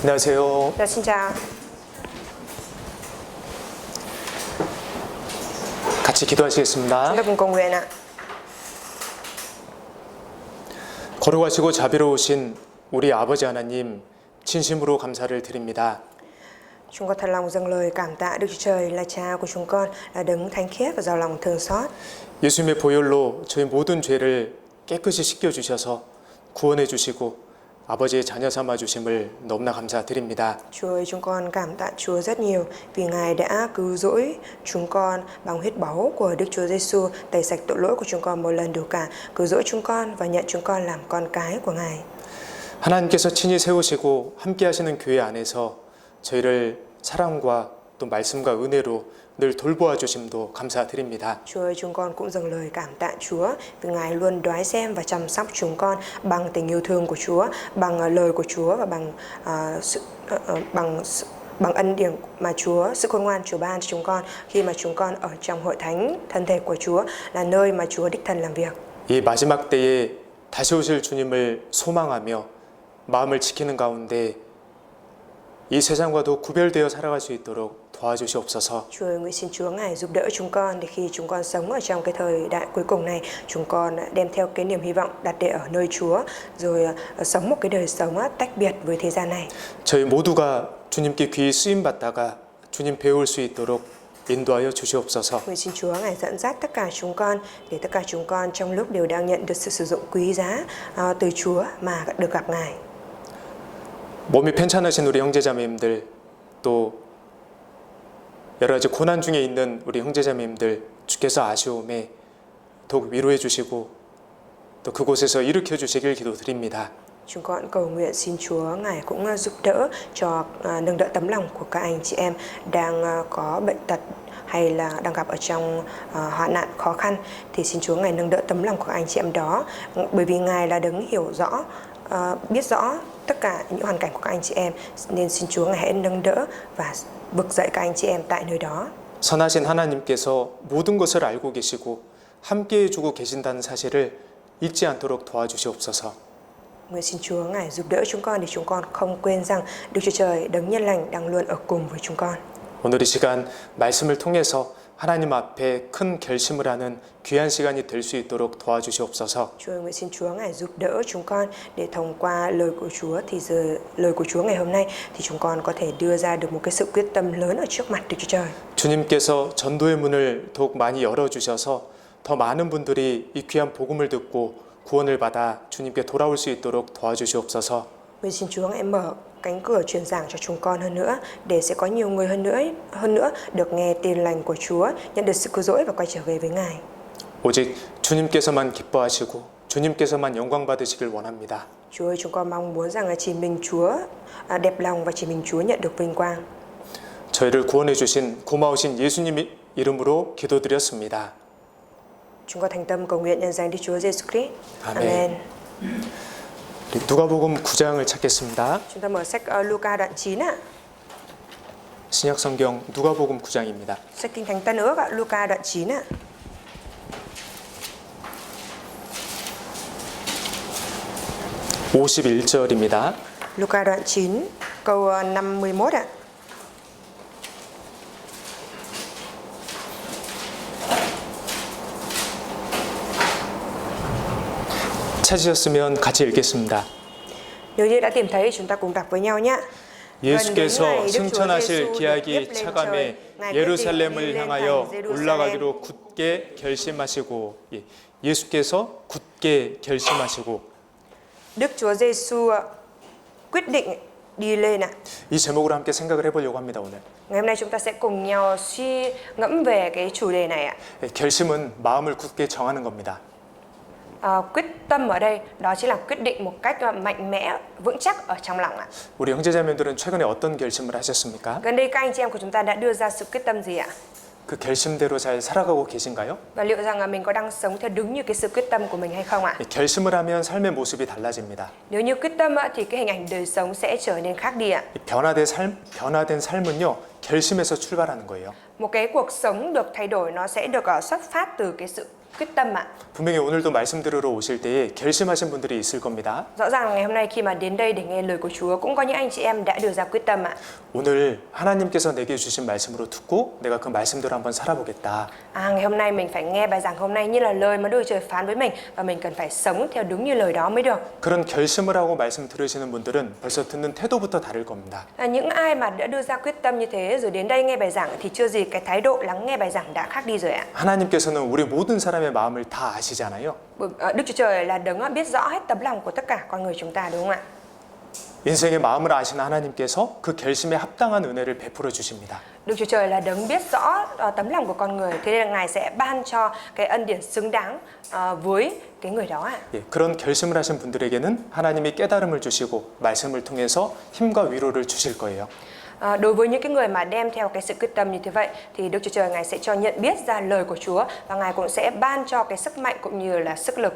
안녕하세요. Dạ, xin chào. 같이 기도하시겠습니다. Chúng ta cùng cầu nguyện ạ. 거룩하시고 자비로우신 우리 아버지 하나님, 진심으로 감사를 드립니다. Chúng con thật lòng dâng lời cảm tạ Đức Chúa Trời là Cha của chúng con, là đấng thánh khiết và giàu lòng thương xót. 예수님의 보혈로 저희 모든 죄를 깨끗이 씻겨주셔서 구원해 주시고 아버지의 자녀 삼아 주심을 너무나 감사드립니다. Chúa ơi, chúng con cảm tạ Chúa rất nhiều vì Ngài đã cứu rỗi chúng con bằng huyết báu của Đức Chúa Giêsu, tẩy sạch tội lỗi của chúng con một lần đủ cả, cứu rỗi chúng con và nhận chúng con làm con cái của Ngài. 하나님께서 친히 세우시고 함께 하시는 교회 안에서 저희를 사랑과 또 말씀과 은혜로 늘 돌보아 주심도 감사드립니다. Chúa ơi, chúng con cũng dâng lời cảm tạ Chúa vì Ngài luôn đoái xem và chăm sóc chúng con bằng tình yêu thương của Chúa, bằng lời của Chúa và bằng ân điển mà Chúa, sự khôn ngoan Chúa ban cho chúng con khi mà chúng con ở trong hội thánh thân thể của Chúa, là nơi mà Chúa đích thân làm việc. 이 마지막 때에 다시 오실 주님을 소망하며 마음을 지키는 가운데 이 세상과도 구별되어 살아갈 수 있도록 도와주시옵소서. Chúa ơi, nguyện xin Chúa Ngài giúp đỡ chúng con để khi chúng con sống ở trong cái thời đại cuối cùng này, chúng con đem theo cái niềm hy vọng đặt để ở nơi Chúa, rồi sống một cái đời sống tách biệt với thế gian này. 저희 모두가 주님께 귀히 쓰임 받다가 주님 배울 수 있도록 인도하여 주시옵소서. Nguyện xin Chúa Ngài dẫn dắt tất cả chúng con để tất cả chúng con trong lúc đều đang nhận được sự sử dụng quý giá từ Chúa mà được gặp Ngài. 몸이 편찮으신 우리 형제자매님들, 또 여러 가지 고난 중에 있는 우리 형제자매님들, 주께서 아쉬움에 더욱 위로해 주시고 또 그곳에서 일으켜 주시길 기도드립니다. Chúng con cầu nguyện xin Chúa Ngài cũng giúp đỡ cho nâng đỡ tấm lòng của các anh chị em đang có bệnh tật hay là đang gặp ở trong hoạn nạn khó khăn, thì xin Chúa Ngài nâng đỡ tấm lòng của các anh chị em đó, bởi vì Ngài là đấng hiểu rõ, biết rõ tất cả những hoàn cảnh của các anh chị em, nên xin Chúa Ngài hãy nâng đỡ và vực dậy các anh chị em tại nơi đó. 선하신 하나님께서 모든 것을 알고 계시고 함께해 주고 계신다는 사실을 잊지 않도록 도와주시옵소서. Nguyện xin Chúa Ngài giúp đỡ chúng con để chúng con không quên rằng Đức Chúa Trời đấng nhân lành đang luôn ở cùng với chúng con. 오늘 이 시간 말씀을 통해서 하나님 앞에 큰 결심을 하는 귀한 시간이 될 수 있도록 도와주시옵소서. Chúa ơi, nguyện xin Chúa Ngài giúp đỡ chúng con để thông qua lời của Chúa thì lời của Chúa ngày hôm nay thì chúng con có thể đưa ra được một cái sự quyết tâm lớn ở trước mặt Đức Chúa Trời. 주님께서 전도의 문을 더욱 많이 열어주셔서 더 많은 분들이 이 귀한 복음을 듣고 구원을 받아 주님께 돌아올 수 있도록 도와주시옵소서. Nguyện xin Chúa Ngài mở cánh cửa truyền giảng cho chúng con hơn nữa, để sẽ có nhiều người hơn nữa được nghe tin lành của Chúa, nhận được sự cứu rỗi và quay trở về với Ngài. 오직 주님께서만 기뻐하시고 주님께서만 영광 받으시길 원합니다. Chúa ơi, chúng con mong muốn rằng là chỉ mình Chúa đẹp lòng và chỉ mình Chúa nhận được vinh quang. 저희를 구원해 주신 고마우신 예수님 이름으로 기도드렸습니다. Chúng con thành tâm cầu nguyện nhân danh Đức Chúa Giêsu Christ. Amen. Amen. 우리 누가복음 9장을 찾겠습니다. Chúng ta mở sách Luca đoạn 9 ạ. 신약 성경 누가복음 9장입니다. Sách Kinh Thánh Tân Ước ạ, Luca đoạn 9 ạ. (51절입니다) Luca đoạn 9 câu 51 ạ. 찾으셨으면 같이 읽겠습니다. Nếu như đã tìm thấy, chúng ta cùng đọc với nhau nhé. 예수께서 승천하실 기약이 차감해 예루살렘을 향하여 올라가기로 굳게 결심하시고, 예수께서 굳게 결심하시고. Đức Chúa Giêsu quyết định đi lên ạ. 이 제목으로 함께 생각을 해보려고 합니다. 오늘 Ngày hôm nay chúng ta sẽ cùng nhau suy ngẫm về cái chủ đề này ạ. 결심은 마음을 굳게 정하는 겁니다. Quyết tâm ở đây đó chính là quyết định một cách mạnh mẽ, vững chắc ở trong lòng ạ. 우리 형제자매들은 최근에 어떤 결심을 하셨습니까? Gần đây các anh chị em của chúng ta đã đưa ra sự quyết tâm gì ạ? 그 결심대로 잘 살아가고 계신가요? Và liệu rằng mình có đang sống theo đúng như cái sự quyết tâm của mình hay không ạ? 결심을 하면 삶의 모습이 달라집니다. Nếu như quyết tâm thì cái hình ảnh đời sống sẽ trở nên khác đi ạ. 변화된 삶은요, 결심에서 출발하는 거예요. Một cái cuộc sống được thay đổi nó sẽ được xuất phát từ cái sự quyết tâm ạ. 분명히 오늘도 말씀 들으러 오실 때에 결심하신 분들이 있을 겁니다. Rõ ràng là ngày hôm nay khi mà đến đây để nghe lời của Chúa cũng có những anh chị em đã đưa ra quyết tâm ạ. 오늘 하나님께서 내게 주신 말씀으로 듣고 내가 그 말씀대로 한번 살아보겠다. Ngày hôm nay mình phải nghe bài giảng hôm nay như là lời mà Đức Chúa Trời phán với mình và mình cần phải sống theo đúng như lời đó mới được. 그런 결심을 하고 말씀 들으시는 분들은 벌써 듣는 태도부터 다를 겁니다. Những ai mà đã đưa ra quyết tâm như thế rồi đến đây nghe bài giảng thì chưa gì cái thái độ lắng nghe bài giảng đã khác đi rồi ạ. 하나님께서는 우리 모든 사람의 마음을 다 아시잖아요. Đức Chúa Trời là đấng biết rõ hết tấm lòng của tất cả con người chúng ta, đúng không ạ? 인생의 마음을 아시는 하나님께서 그 결심에 합당한 은혜를 베풀어 주십니다. Đức Chúa Trời là đấng biết rõ tấm lòng của con người, thế nên là Ngài sẽ ban cho cái ân điển xứng đáng với cái người đó ạ. 예, 그런 결심을 하신 분들에게는 하나님이 깨달음을 주시고 말씀을 통해서 힘과 위로를 주실 거예요. Đối với những cái người mà đem theo cái sự quyết tâm như thế vậy thì Đức Chúa Trời Ngài sẽ cho nhận biết ra lời của Chúa và Ngài cũng sẽ ban cho cái sức mạnh cũng như là sức lực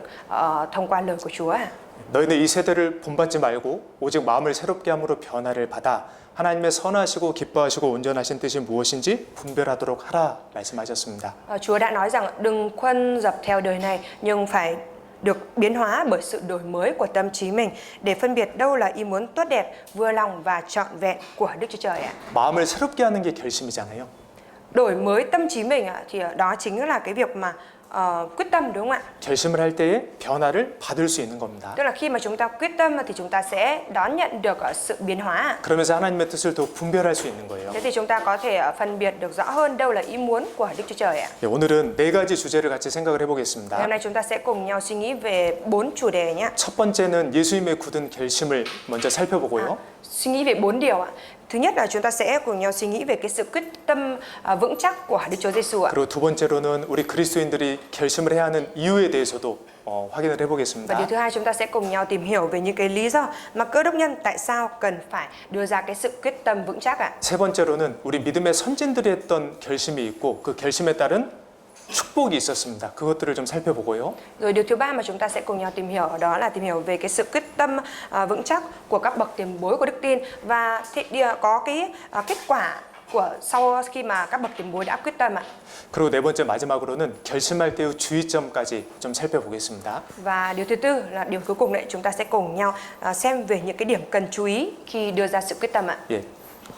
thông qua lời của Chúa ạ. 너희는 이 세대를 본받지 말고 오직 마음을 새롭게 함으로 변화를 받아 하나님의 선하시고 기뻐하시고 온전하신 뜻이 무엇인지 분별하도록 하라 말씀하셨습니다. Chúa đã nói rằng đừng khuân dập theo đời này nhưng phải được biến hóa bởi sự đổi mới của tâm trí mình để phân biệt đâu là ý muốn tốt đẹp, vừa lòng và trọn vẹn của Đức Chúa Trời ạ. 마음을 새롭게 하는 게 결심이잖아요. Đổi mới tâm trí mình ạ, thì đó chính là cái việc mà quyết tâm, đúng không ạ? 결심을 할 때에 변화를 받을 수 있는 겁니다. Tức là khi mà chúng ta quyết tâm thì chúng ta sẽ đón nhận được sự biến hóa. 그러면서 하나님의 뜻을 더 분별할 수 있는 거예요. Thế thì chúng ta có thể phân biệt được rõ hơn đâu là ý muốn của Đức Chúa Trời ạ. 네, 오늘은 네 가지 주제를 같이 생각을 Ngày 해보겠습니다. hôm nay chúng ta sẽ cùng nhau suy nghĩ về 4 chủ đề nhé. 첫 번째는 예수님의 굳은 결심을 먼저 살펴보고요. Suy nghĩ về 4 điều ạ. Thứ nhất là chúng ta sẽ cùng nhau suy nghĩ về cái sự quyết tâm vững chắc của Đức Chúa Giêsu ạ. 그리고 두 번째로는 우리 그리스도인들이 결심을 해야 하는 이유에 대해서도 확인을 Và điều 해보겠습니다. thứ hai chúng ta sẽ cùng nhau tìm hiểu về những cái lý do mà cơ đốc nhân tại sao cần phải đưa ra cái sự quyết tâm vững chắc ạ. 세 번째로는 우리 믿음의 선진들이 했던 결심이 있고 그 결심에 따른 축복이 있었습니다. 그것들을 좀 살펴보고요. Rồi điều thứ ba mà chúng ta sẽ cùng nhau tìm hiểu đó là tìm hiểu về cái sự quyết tâm vững chắc của các bậc tiền bối của đức tin và có cái kết quả của sau khi mà các bậc tiền bối đã quyết tâm ạ. 그리고 네 번째 마지막으로는 결심할 때의 주의점까지 좀 살펴보겠습니다. Và điều thứ tư là điều cuối cùng đấy, chúng ta sẽ cùng nhau xem về những cái điểm cần chú ý khi đưa ra sự quyết tâm ạ. 예,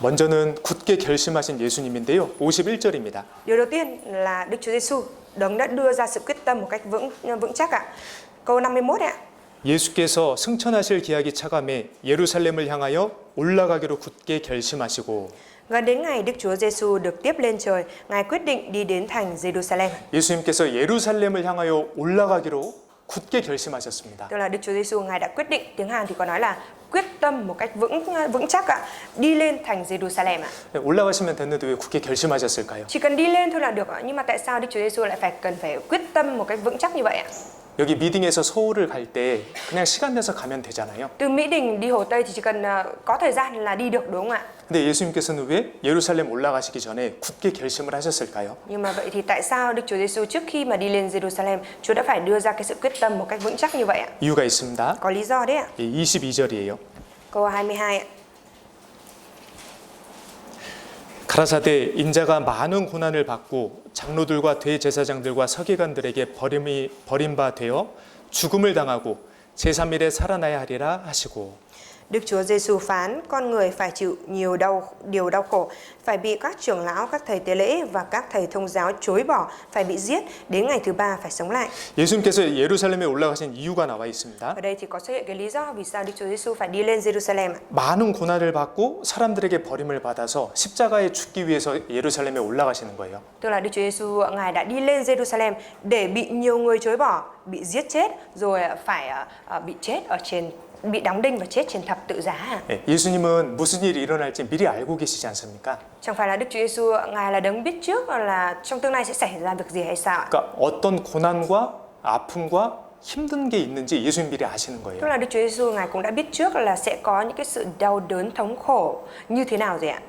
먼저는 굳게 결심하신 예수님인데요. 51절입니다. Điều đầu tiên là Đức Chúa Giêsu, đấng đã đưa ra sự quyết tâm một cách vững chắc ạ. Câu 51 ạ. 예수께서 승천하실 기약이 차감해 예루살렘을 향하여 올라가기로 굳게 결심하시고 Gần đến ngày Đức Chúa Giêsu được tiếp lên trời, Ngài quyết định đi đến thành Jerusalem. 예수님께서 예루살렘을 향하여 올라가기로 굳게 결심하셨습니다. Tức là Đức Chúa Giêsu Ngài đã quyết định, tiếng Hàn thì có nói là quyết tâm một cách vững chắc ạ, đi lên thành Jerusalem ạ. 올라가시면 됐는데 왜 굳게 결심하셨을까요? Chỉ cần đi lên thôi là được ạ, nhưng mà tại sao Đức Chúa Giêsu lại cần phải quyết tâm một cách vững chắc như vậy ạ? 여기 미딩에서 서울을 갈 때 그냥 시간 내서 가면 되잖아요. Từ Mỹ Đình đi Hồ Tây thì chỉ cần có thời gian là đi được, đúng không ạ? 근데 예수님께서는 왜 예루살렘 올라가시기 전에 굳게 결심을 하셨을까요? Nhưng mà vậy thì tại sao Đức Chúa Giêsu trước khi mà đi lên Jerusalem, Chúa đã phải đưa ra cái sự quyết tâm một cách vững chắc như vậy ạ? 이유가 있습니다. Có lý do đấy ạ. 22절이에요. Câu 22 ạ. 가라사대 인자가 많은 고난을 받고 장로들과 대제사장들과 서기관들에게 버림바 되어 죽음을 당하고 제3일에 살아나야 하리라 하시고 Đức Chúa Giêsu phán con người phải chịu điều đau khổ, phải bị các trưởng lão, các thầy tế lễ và các thầy thông giáo chối bỏ, phải bị giết, đến ngày thứ ba phải sống lại. 예수님께서 예루살렘에 올라가신 이유가 나와 있습니다. Ở đây thì có xuất hiện cái lý do vì sao Đức Chúa Giêsu phải đi lên Jerusalem. 많은 고난을 받고 사람들에게 버림을 받아서 십자가에 죽기 위해서 예루살렘에 올라가시는 거예요. Tức là Đức Chúa Giêsu Ngài đã đi lên Jerusalem để bị nhiều người chối bỏ, bị giết chết, rồi phải bị chết bị đóng đinh và chết trên thập tự giá. 예, 예수님은 무슨 일이 일어날지 미리 알고 계시지 않습니까? Chẳng phải là Đức Chúa Giêsu Ngài là đấng biết trước là trong tương lai sẽ xảy ra việc gì hay sao ạ? 그러니까 어떤 고난과 아픔과 힘든 게 있는지 예수님 미리 아시는 Tức 거예요. là Đức Chúa Giêsu Ngài cũng đã biết trước là sẽ có những cái sự đau đớn thống khổ như thế nào rồi ạ.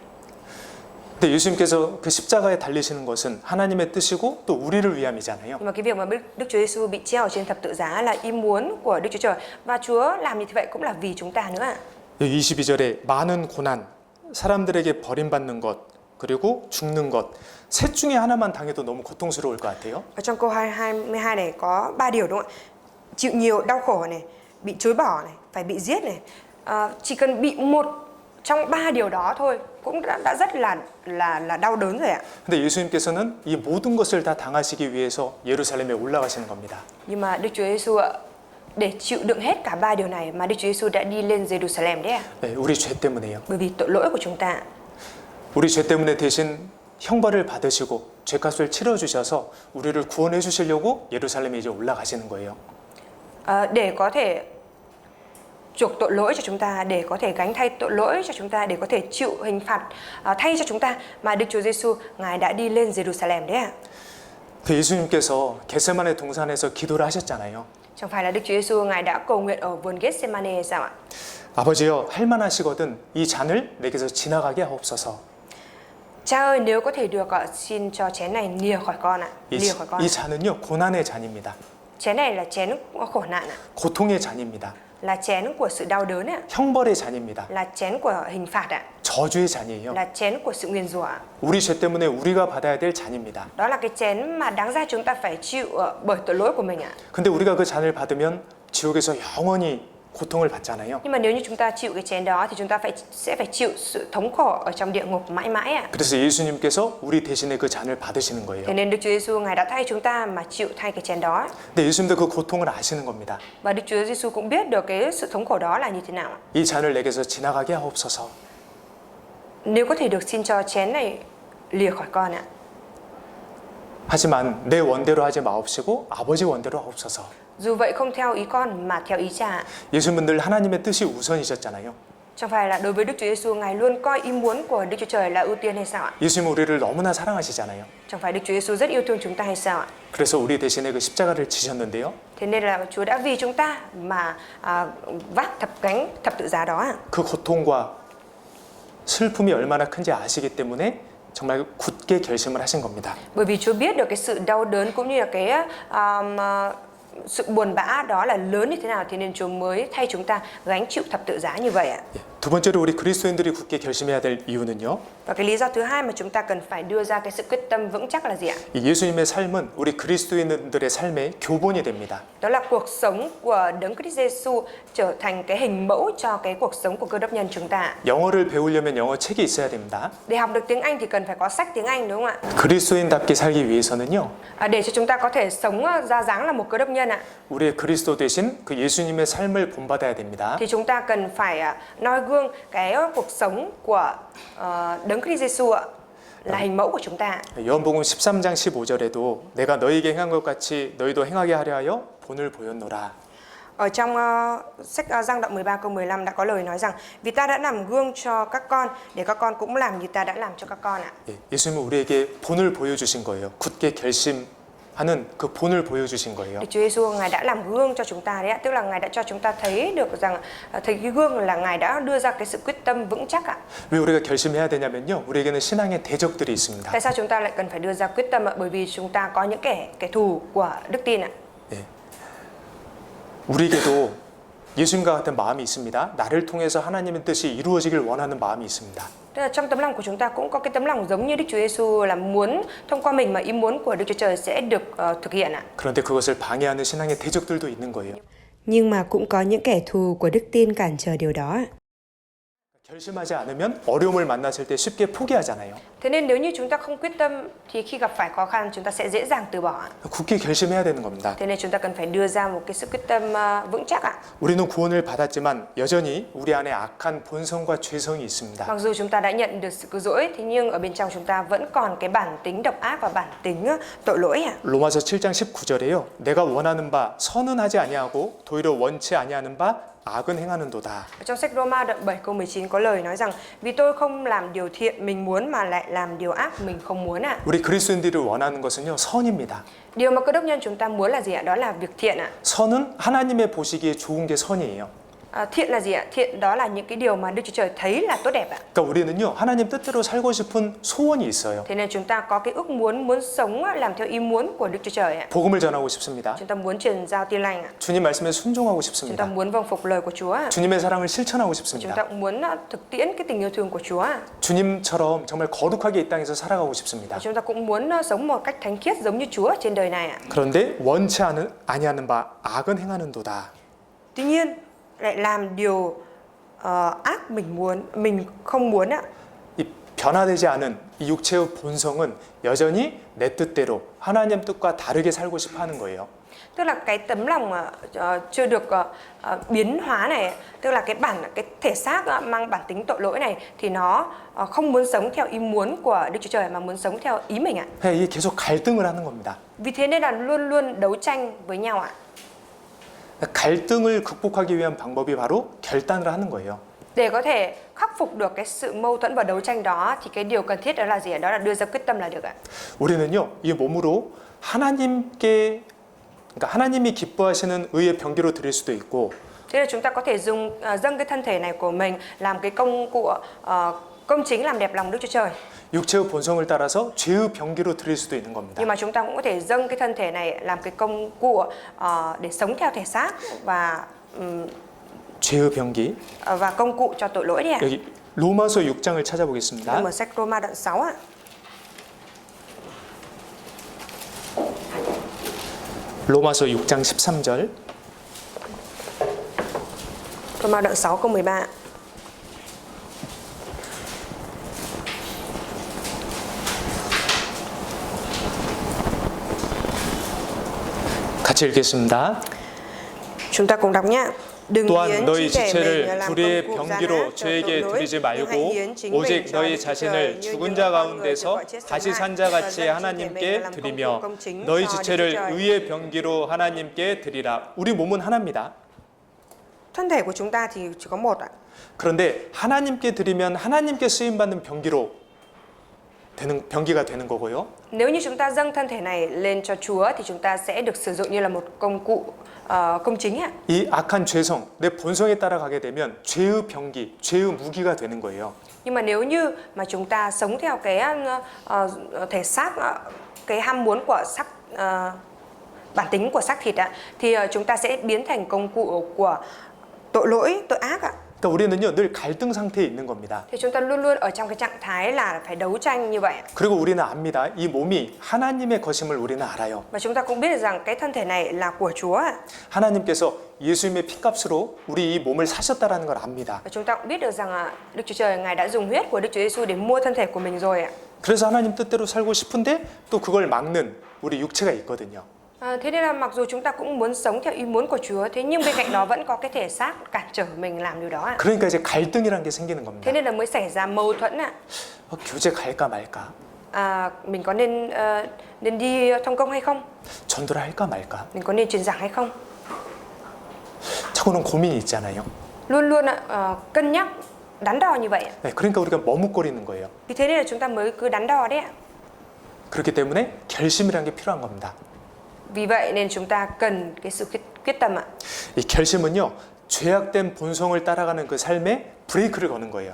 근데 예수님께서 그 십자가에 달리시는 것은 하나님의 뜻이고 또 우리를 위함이잖아요. Nhưng mà cái việc mà Đức Chúa Giêsu bị treo ở trên thập tự giá là ý muốn của Đức Chúa Trời và Chúa làm như vậy cũng là vì chúng ta nữa ạ. 여기 22절에 많은 고난, 사람들에게 버림받는 것, 그리고 죽는 것. 셋 중에 하나만 당해도 너무 고통스러울 것 같아요. Ở trong câu 22 này có 3 điều đúng không ạ? Chịu nhiều đau khổ này, bị chối bỏ này, phải bị giết này. Chỉ cần bị một trong 3 điều đó thôi cũng đã rất là đau đớn rồi ạ. 근데 예수님께서는 이 모든 것을 다 당하시기 위해서 예루살렘에 올라가시는 겁니다. Nhưng mà Đức Chúa Giêsu ạ, để chịu đựng hết cả 3 điều này mà Đức Chúa Giêsu đã đi lên Jerusalem đấy ạ. 네, 우리 죄 때문에요. Bởi vì tội lỗi của chúng ta. 우리 죄 때문에 대신 형벌을 받으시고 죄값을 치러 주셔서 우리를 구원해 주시려고 예루살렘에 이제 올라가시는 거예요. Để có thể chuộc tội lỗi cho chúng ta, để có thể gánh thay tội lỗi cho chúng ta, để có thể chịu hình phạt thay cho chúng ta mà Đức Chúa Giêsu Ngài đã đi lên Jerusalem đấy ạ. 그 예수님께서 겟세마네 동산에서 기도를 하셨잖아요. Chẳng phải là Đức Chúa Giêsu Ngài đã cầu nguyện ở vườn Gethsemane hay sao ạ? 아버지여 할만하시거든 이 잔을 내게서 지나가게 하옵소서. Cha ơi, nếu có thể được ạ, xin cho chén này lìa khỏi con ạ, lìa khỏi con. 이 잔은요 고난의 잔입니다. Chén này là chén khổ nạn ạ, 고통의 잔입니다. là chén của sự đau đớn ạ, 형벌의 잔입니다. là chén của hình phạt ạ, 저주의 잔이에요. là chén của sự nguyền rủa ạ. 우리 죄 때문에 우리가 받아야 될 잔입니다. Đó là cái chén mà đáng ra chúng ta phải chịu bởi tội lỗi của mình ạ. 근데 우리가 그 잔을 받으면 지옥에서 영원히 고통을 받잖아요. Nhưng mà nếu như chúng ta chịu cái chén đó thì chúng ta sẽ phải chịu sự thống khổ ở trong địa ngục mãi mãi ạ. 그래서 예수님께서 우리 대신에 그 잔을 받으시는 거예요. Thế nên Đức Chúa Giêsu Ngài đã thay chúng ta mà chịu thay cái chén đó. 근데 예수님도 그 고통을 아시는 겁니다. Và Đức Chúa Giêsu cũng biết được cái sự thống khổ đó là như thế nào ạ. 이 잔을 내게서 지나가게 하옵소서. Nếu có thể được xin cho chén này lìa khỏi con ạ. 하지만 내 원대로 하지 마옵시고 아버지 원대로 하옵소서. Dù vậy không theo ý con mà theo ý cha. 예수님은 늘 하나님의 뜻이 우선이셨잖아요. Chẳng phải là đối với Đức Chúa Giêsu Ngài luôn coi ý muốn của Đức Chúa Trời là ưu tiên hay sao ạ? 예수님은 우리를 너무나 사랑하시잖아요. Chẳng phải Đức Chúa Giêsu rất yêu thương chúng ta hay sao ạ? 그래서 우리 대신에 그 십자가를 지셨는데요. Thế nên là Chúa đã vì chúng ta mà vác thập tự giá đó ạ. 그 고통과 슬픔이 얼마나 큰지 아시기 때문에 정말 굳게 결심을 하신 겁니다. Bởi vì Chúa biết được cái sự đau đớn cũng như là cái sự buồn bã đó là lớn như thế nào, thế nên Chúa mới thay chúng ta gánh chịu thập tự giá như vậy ạ. 두 번째로 우리 그리스도인들이 굳게 결심해야 될 이유는요. Và cái lý do thứ hai mà chúng ta cần phải đưa ra cái sự quyết tâm vững chắc là gì ạ? 이 예수님의 삶은 우리 그리스도인들의 삶의 교본이 됩니다. Đó là cuộc sống của Đấng Christ Giêsu trở thành cái hình mẫu cho cái cuộc sống của Cơ Đốc nhân chúng ta. 영어를 배우려면 영어 책이 있어야 됩니다. Để học được tiếng Anh thì cần phải có sách tiếng Anh đúng không ạ? 그리스도인답게 살기 위해서는요. Để cho chúng ta có thể sống ra dáng là một Cơ Đốc nhân ạ, 우리의 그리스도 대신 그 예수님의 삶을 본받아야 됩니다. thì chúng ta cần phải noi gương cái cuộc sống của Đấng Christ Giêsu ạ, là hình mẫu của chúng ta. 요한복음 13장 15절에도 내가 너희에게 행한 것 같이 너희도 행하게 하려 하여 본을 보였노라. Ở trong sách Giăng đoạn 13 câu 15 đã có lời nói rằng vì ta đã làm gương cho các con để các con cũng làm như ta đã làm cho các con ạ. 예수님은 우리에게 본을 보여주신 거예요. 굳게 결심하는 그 본을 보여주신 거예요. Đức Chúa Giêsu Ngài đã làm gương cho chúng ta đấy ạ, tức là Ngài đã cho chúng ta thấy được rằng thấy cái gương là Ngài đã đưa ra cái sự quyết tâm vững chắc ạ. 왜 우리가 결심해야 되냐면요. 우리에게는 신앙의 대적들이 있습니다. Tại sao chúng ta lại cần phải đưa ra quyết tâm ạ? Bởi vì chúng ta có những kẻ thù của đức tin ạ. 우리에게도 예수님과 같은 마음이 있습니다. 나를 통해서 하나님의 뜻이 이루어지길 원하는 마음이 있습니다. Tức là trong tấm lòng của chúng ta cũng có cái tấm lòng giống như Đức Chúa Giêsu là muốn thông qua mình mà ý muốn của Đức Chúa Trời sẽ được thực hiện ạ. 그런데 그것을 방해하는 신앙의 대적들도 있는 거예요. Nhưng mà cũng có những kẻ thù của đức tin cản trở điều đó ạ. 결심하지 않으면 어려움을 만났을 때 쉽게 포기하잖아요. Thế nên nếu như chúng ta không quyết tâm thì khi gặp phải khó khăn chúng ta sẽ dễ dàng từ bỏ. 굳게 결심해야 되는 겁니다. Thế nên chúng ta cần phải đưa ra một cái sự quyết tâm vững chắc ạ. 우리는 구원을 받았지만 여전히 우리 안에 악한 본성과 죄성이 있습니다. Mặc dù chúng ta đã nhận được sự cứu rỗi, thế nhưng ở bên trong chúng ta vẫn còn cái bản tính độc ác và bản tính tội lỗi ạ. 로마서 7장 19절에요. 내가 원하는 바 선은 하지 아니하고 도리어 원치 아니하는 바 악은 행하는도다. Ở trong sách Roma đoạn 7 câu 19 có lời nói rằng vì tôi không làm điều thiện mình muốn mà lại làm điều ác mình không muốn ạ. 우리 그리스도인들이 원하는 것은요 선입니다. Điều mà Cơ Đốc nhân chúng ta muốn là gì ạ? Đó là việc thiện ạ. 선은 하나님의 보시기에 좋은 게 선이에요. Thiện là gì ạ? Thiện đó là những cái điều mà Đức Chúa Trời thấy là tốt đẹp ạ. 그러니까 우리는요 하나님 뜻대로 살고 싶은 소원이 있어요. Thế nên chúng ta có cái ước muốn sống làm theo ý muốn của Đức Chúa Trời ạ. 복음을 전하고 싶습니다. Chúng ta muốn truyền giao tin lành ạ. 주님 말씀에 순종하고 Chúng ta 싶습니다. muốn vâng phục lời của Chúa ạ. 주님의 사랑을 실천하고 Chúng 싶습니다. ta cũng muốn thực tiễn cái tình yêu thương của Chúa ạ. 주님처럼 정말 거룩하게 이 땅에서 살아가고 싶습니다. Chúng ta cũng muốn sống một cách thánh khiết giống như Chúa trên đời này ạ. 그런데 원치 아니하는 바 악은 행하는도다. Tuy nhiên lại làm điều ác mình không muốn ạ. 이 변화되지 않은 이 육체의 본성은 여전히 내 뜻대로 하나님 뜻과 다르게 살고 싶어하는 거예요. Tức là cái tấm lòng chưa được biến hóa này, tức là cái thể xác mang bản tính tội lỗi này thì nó không muốn sống theo ý muốn của Đức Chúa Trời mà muốn sống theo ý mình ạ. 이게 계속 갈등을 하는 겁니다. Vì thế nên là luôn luôn đấu tranh với nhau ạ. 갈등을 극복하기 위한 방법이 바로 결단을 하는 거예요. Để có thể khắc phục được cái sự mâu thuẫn và đấu tranh đó thì cái điều cần thiết đó là gì? Đó là đưa ra quyết tâm là được ạ. 우리는요 이 몸으로 하나님께 그러니까 하나님이 기뻐하시는 의의 병기로 드릴 수도 있고 Thế là chúng ta có thể dâng cái thân thể này của mình làm cái công cụ công chính làm đẹp lòng Đức Chúa Trời. 육체의 본성을 따라서 죄의 병기로 드릴 수도 있는 겁니다. Nhưng mà chúng ta cũng có thể dâng cái thân thể này làm cái công cụ để sống theo thể xác và 죄의 병기. công cụ cho tội lỗi đi ạ. 여기 로마서 6장을 찾아보겠습니다. Mở sách Roma đoạn 6 ạ. 로마서 6장 13절. Roma đoạn 6 câu 13. 같이 읽겠습니다. Chúng ta cùng đọc nhé. Đừng 또한 hiến 너희 chi thể mình 지체를 làm 불의의 công cụ gian 병기로 ác cho 죄에게 tội lỗi, 드리지 nhưng hãy 말고 hiến chính 오직 mình cho 너희 Đức Chúa Trời 자신을 như 죽은 những 자 con người 가운데서 được gọi chết 다시 sống 산 lại, 자 và 같이 dâng chi thể mình 하나님께 làm công cụ 드리며 công chính 너희 cho Đức Chúa 지체를 Trời. 의의 병기로 하나님께 드리라. 우리 몸은 하나입니다. Thân thể của chúng ta thì chỉ có một ạ. 그런데 하나님께 드리면 하나님께 쓰임 받는 병기가 되는 거고요. Nếu như chúng ta dâng thân thể này lên cho Chúa thì chúng ta sẽ được sử dụng như là một công cụ công chính ạ. 이 악한 죄성, 내 본성에 따라가게 되면 죄의 병기, 죄의 무기가 되는 거예요. Nhưng mà nếu như mà chúng ta sống theo cái thể xác, cái ham muốn của bản tính của xác thịt ạ, thì chúng ta sẽ biến thành công cụ của tội lỗi, tội ác ạ. 그러니까 우리는요 늘 갈등 상태에 있는 겁니다. Thì chúng ta luôn luôn ở trong cái trạng thái là phải đấu tranh như vậy. 그리고 우리는 압니다. 이 몸이 하나님의 것임을 우리는 알아요. Và chúng ta cũng biết được rằng cái thân thể này là của Chúa ạ. 하나님께서 예수님의 피값으로 우리 이 몸을 사셨다라는 걸 압니다. Và chúng ta cũng biết được rằng Đức Chúa Trời Ngài đã dùng huyết của Đức Chúa Giêsu để mua thân thể của mình rồi ạ. 그래서 하나님 뜻대로 살고 싶은데 또 그걸 막는 우리 육체가 있거든요. Thế nên là mặc dù chúng ta cũng muốn sống theo ý muốn của Chúa, thế nhưng bên cạnh đó vẫn có cái thể xác cản trở mình làm điều đó ạ. 그러니까 이제 갈등이라는 게 생기는 겁니다. Thế nên là mới xảy ra mâu thuẫn ạ. 교제 갈까 말까? Mình có nên đi thông công hay không? 전도를 할까 말까? Mình có nên truyền giảng hay không? 자꾸는 고민이 있잖아요. Luôn luôn cân nhắc, đắn đo như vậy ạ. 네, 그러니까 우리가 머뭇거리는 거예요. Vì thế nên là chúng ta mới cứ đắn đo đấy ạ. 그렇기 때문에 결심이라는 게 필요한 겁니다. Vì vậy nên chúng ta cần cái sự quyết tâm ạ. 이 결심은요 죄악된 본성을 따라가는 그 삶에 브레이크를 거는 거예요.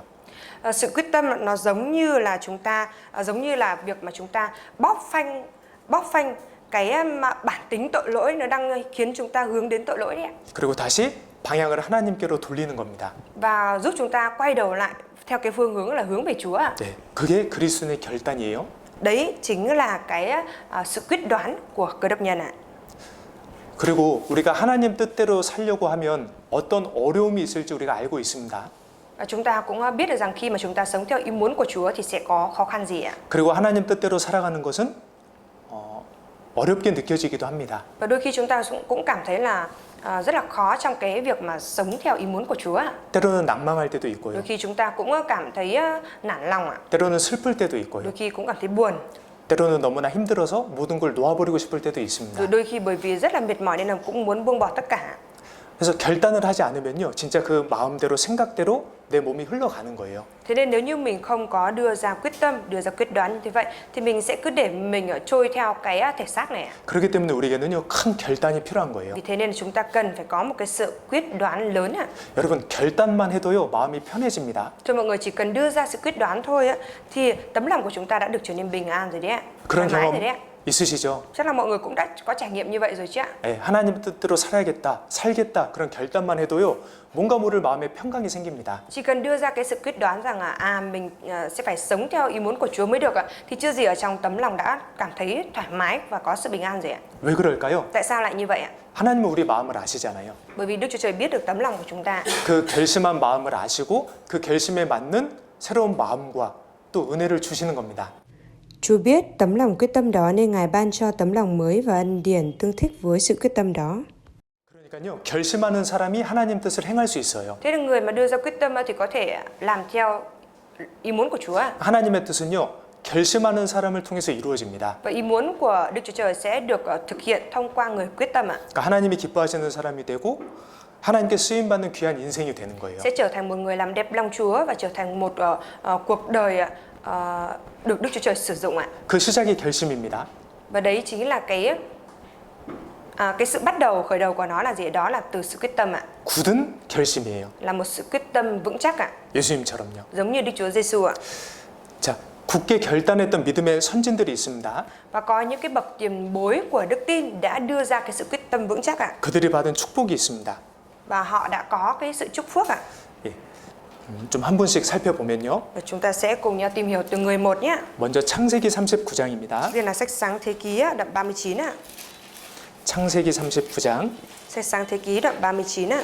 Sự quyết tâm nó giống như là việc mà chúng ta bóp phanh cái bản tính tội lỗi nó đang khiến chúng ta hướng đến tội lỗi đấy ạ. 그리고 다시 방향을 하나님께로 돌리는 겁니다. Và giúp chúng ta quay đầu lại theo cái phương hướng là hướng về Chúa ạ. 네, 그게 그리스도의 결단이에요. Đấy chính là cái sự quyết đoán của Cơ Đốc nhân ạ. 그리고 우리가 하나님 뜻대로 살려고 하면 어떤 어려움이 있을지 우리가 알고 있습니다. Chúng ta cũng biết được rằng khi mà chúng ta sống theo ý muốn của Chúa thì sẽ có khó khăn gì ạ. 그리고 하나님 뜻대로 살아가는 것은 어렵게 느껴지기도 합니다. Và đôi khi chúng ta cũng cảm thấy là rất là khó trong cái việc mà sống theo ý muốn của Chúa ạ. 때로는 낭망할 때도 있고요. Đôi khi chúng ta cũng cảm thấy nản lòng ạ. 때로는 슬플 때도 있고요. Đôi khi cũng cảm thấy buồn. 때로는 너무나 힘들어서 모든 걸 놓아버리고 싶을 때도 있습니다. Rồi đôi khi bởi vì rất là mệt mỏi nên là cũng muốn buông bỏ tất cả. 그래서 결단을 하지 않으면요, 진짜 그 마음대로 생각대로 내 몸이 흘러가는 거예요. Thế nên nếu như mình không có đưa ra quyết tâm, đưa ra quyết đoán như vậy thì mình sẽ cứ để mình trôi theo cái thể xác này. 그렇기 때문에 우리에게는요, 큰 결단이 필요한 거예요. Vì thế nên chúng ta cần phải có một cái sự quyết đoán lớn ạ. 여러분, 결단만 해도요, 마음이 편해집니다. Cho mọi người chỉ cần đưa ra sự quyết đoán thôi thì tấm lòng của chúng ta đã được trở nên bình an rồi đấy ạ. 그런 Thoải mái 경험 rồi đấy ạ. 있으시죠? Chắc là mọi người cũng đã có trải nghiệm như vậy rồi chứ ạ. 예, 하나님 뜻대로 살아야겠다, 살겠다 그런 결단만 해도요, 뭔가 모를 마음에 평강이 생깁니다. Chỉ cần đưa ra cái sự quyết đoán rằng là mình sẽ phải sống theo ý muốn của Chúa mới được ạ, thì chưa gì ở trong tấm lòng đã cảm thấy thoải mái và có sự bình an rồi ạ. 왜 그럴까요? Tại sao lại như vậy ạ? 하나님은 우리 마음을 아시잖아요. Bởi vì Đức Chúa Trời biết được tấm lòng của chúng ta. 그 결심한 마음을 아시고 그 결심에 맞는 새로운 마음과 또 은혜를 주시는 겁니다. Chúa biết tấm lòng quyết tâm đó nên Ngài ban cho tấm lòng mới và ân điển tương thích với sự quyết tâm đó. 그러니까요, 결심하는 사람이 하나님 뜻을 행할 수 있어요. Thế là người mà đưa ra quyết tâm thì có thể làm theo ý muốn của Chúa. 하나님의 뜻은요, 결심하는 사람을 통해서 이루어집니다. Và ý muốn của Đức Chúa Trời sẽ được thực hiện thông qua người quyết tâm ạ. 그러니까 하나님이 기뻐하시는 사람이 되고 하나님께 쓰임 받는 귀한 인생이 되는 거예요. Sẽ trở thành một người làm đẹp lòng Chúa và trở thành một cuộc đời được Đức Chúa Trời sử dụng ạ. 그 시작이 결심입니다. Và đấy chính là cái sự bắt đầu, khởi đầu của nó là gì? Đó là từ sự quyết tâm ạ. 굳은 결심이에요. Là một sự quyết tâm vững chắc ạ. 예수님처럼요. Giống như Đức Chúa Giêsu ạ. 자, 굳게 결단했던 믿음의 선진들이 있습니다. Và có những cái bậc tiền bối của đức tin đã đưa ra cái sự quyết tâm vững chắc ạ. 그들이 받은 축복이 있습니다. Và họ đã có cái sự chúc phước ạ. 예. 좀 한 분씩 살펴보면요. Và chúng ta sẽ cùng nhau tìm hiểu từng người một nhé. 먼저 창세기 39장입니다. Đây là sách Sáng Thế Ký đoạn 39 ạ. 창세기 39장 Sách Sáng Thế Ký đoạn 39 ạ.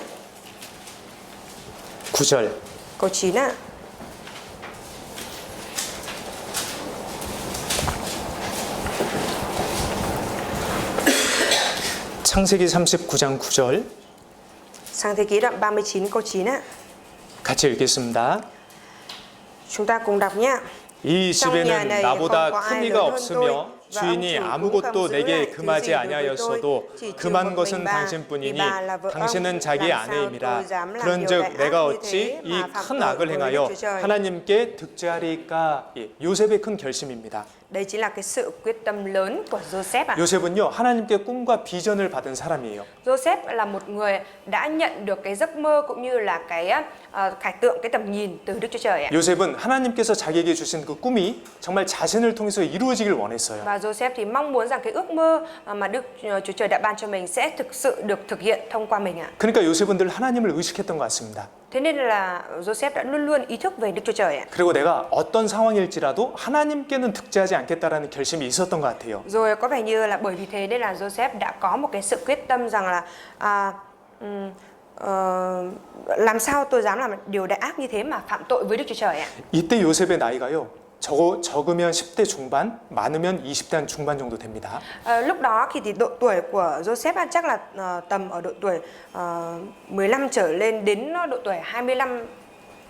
9절. Câu 9 ạ. 창세기 39장 9절 Sáng Thế Ký đoạn 39 câu 9 ạ. 같이 읽겠습니다. Chúng ta cùng đọc nhé. 이 trong nhà 집에는 này 나보다 không có ai 큰 이가 lớn hơn 없으며 tôi, và ông 주인이 chủ cũng 아무것도 không giữ 내게 lại thứ 금하지 gì đối với 아니하였어도 tôi, chỉ trừ 금한 một 것은 mình bà, 당신뿐이니 vì bà là vợ ông, 당신은 자기 làm sao 아내임이라 tôi dám làm điều 그런즉 đại 내가 ác như 어찌 thế 이 mà phạm 큰 tội 악을 với Đức 행하여 Chúa Trời. 하나님께 득죄하리까. 예, 요셉의 큰 결심입니다. Đây chính là cái sự quyết tâm lớn của Joseph ạ. 요셉은요, 하나님께 꿈과 비전을 받은 사람이에요. Joseph là một người đã nhận được cái giấc mơ cũng như là cái khải tượng, cái tầm nhìn từ Đức Chúa Trời ạ. 요셉은 하나님께서 자기에게 주신 그 꿈이 정말 자신을 통해서 이루어지길 원했어요. Và Joseph thì mong muốn rằng cái ước mơ mà Đức Chúa Trời đã ban cho mình sẽ thực sự được thực hiện thông qua mình ạ. 그러니까 요셉은 늘 하나님을 의식했던 것 같습니다. Thế nên là Joseph đã luôn luôn ý thức về Đức Chúa Trời ạ. 그리고 내가 어떤 상황일지라도 하나님께는 득죄하지 않겠다라는 결심이 있었던 것 같아요. Rồi có vẻ như là bởi vì thế nên là Joseph đã có một cái sự quyết tâm rằng là làm sao tôi dám làm điều đại ác như thế mà phạm tội với Đức Chúa Trời ạ. 이때 요셉의 나이가요, 적으면 10대 중반, 많으면 20대 중반 정도 됩니다. Lúc đó thì độ tuổi của Joseph chắc là tầm ở độ tuổi 15 trở lên đến độ tuổi 25,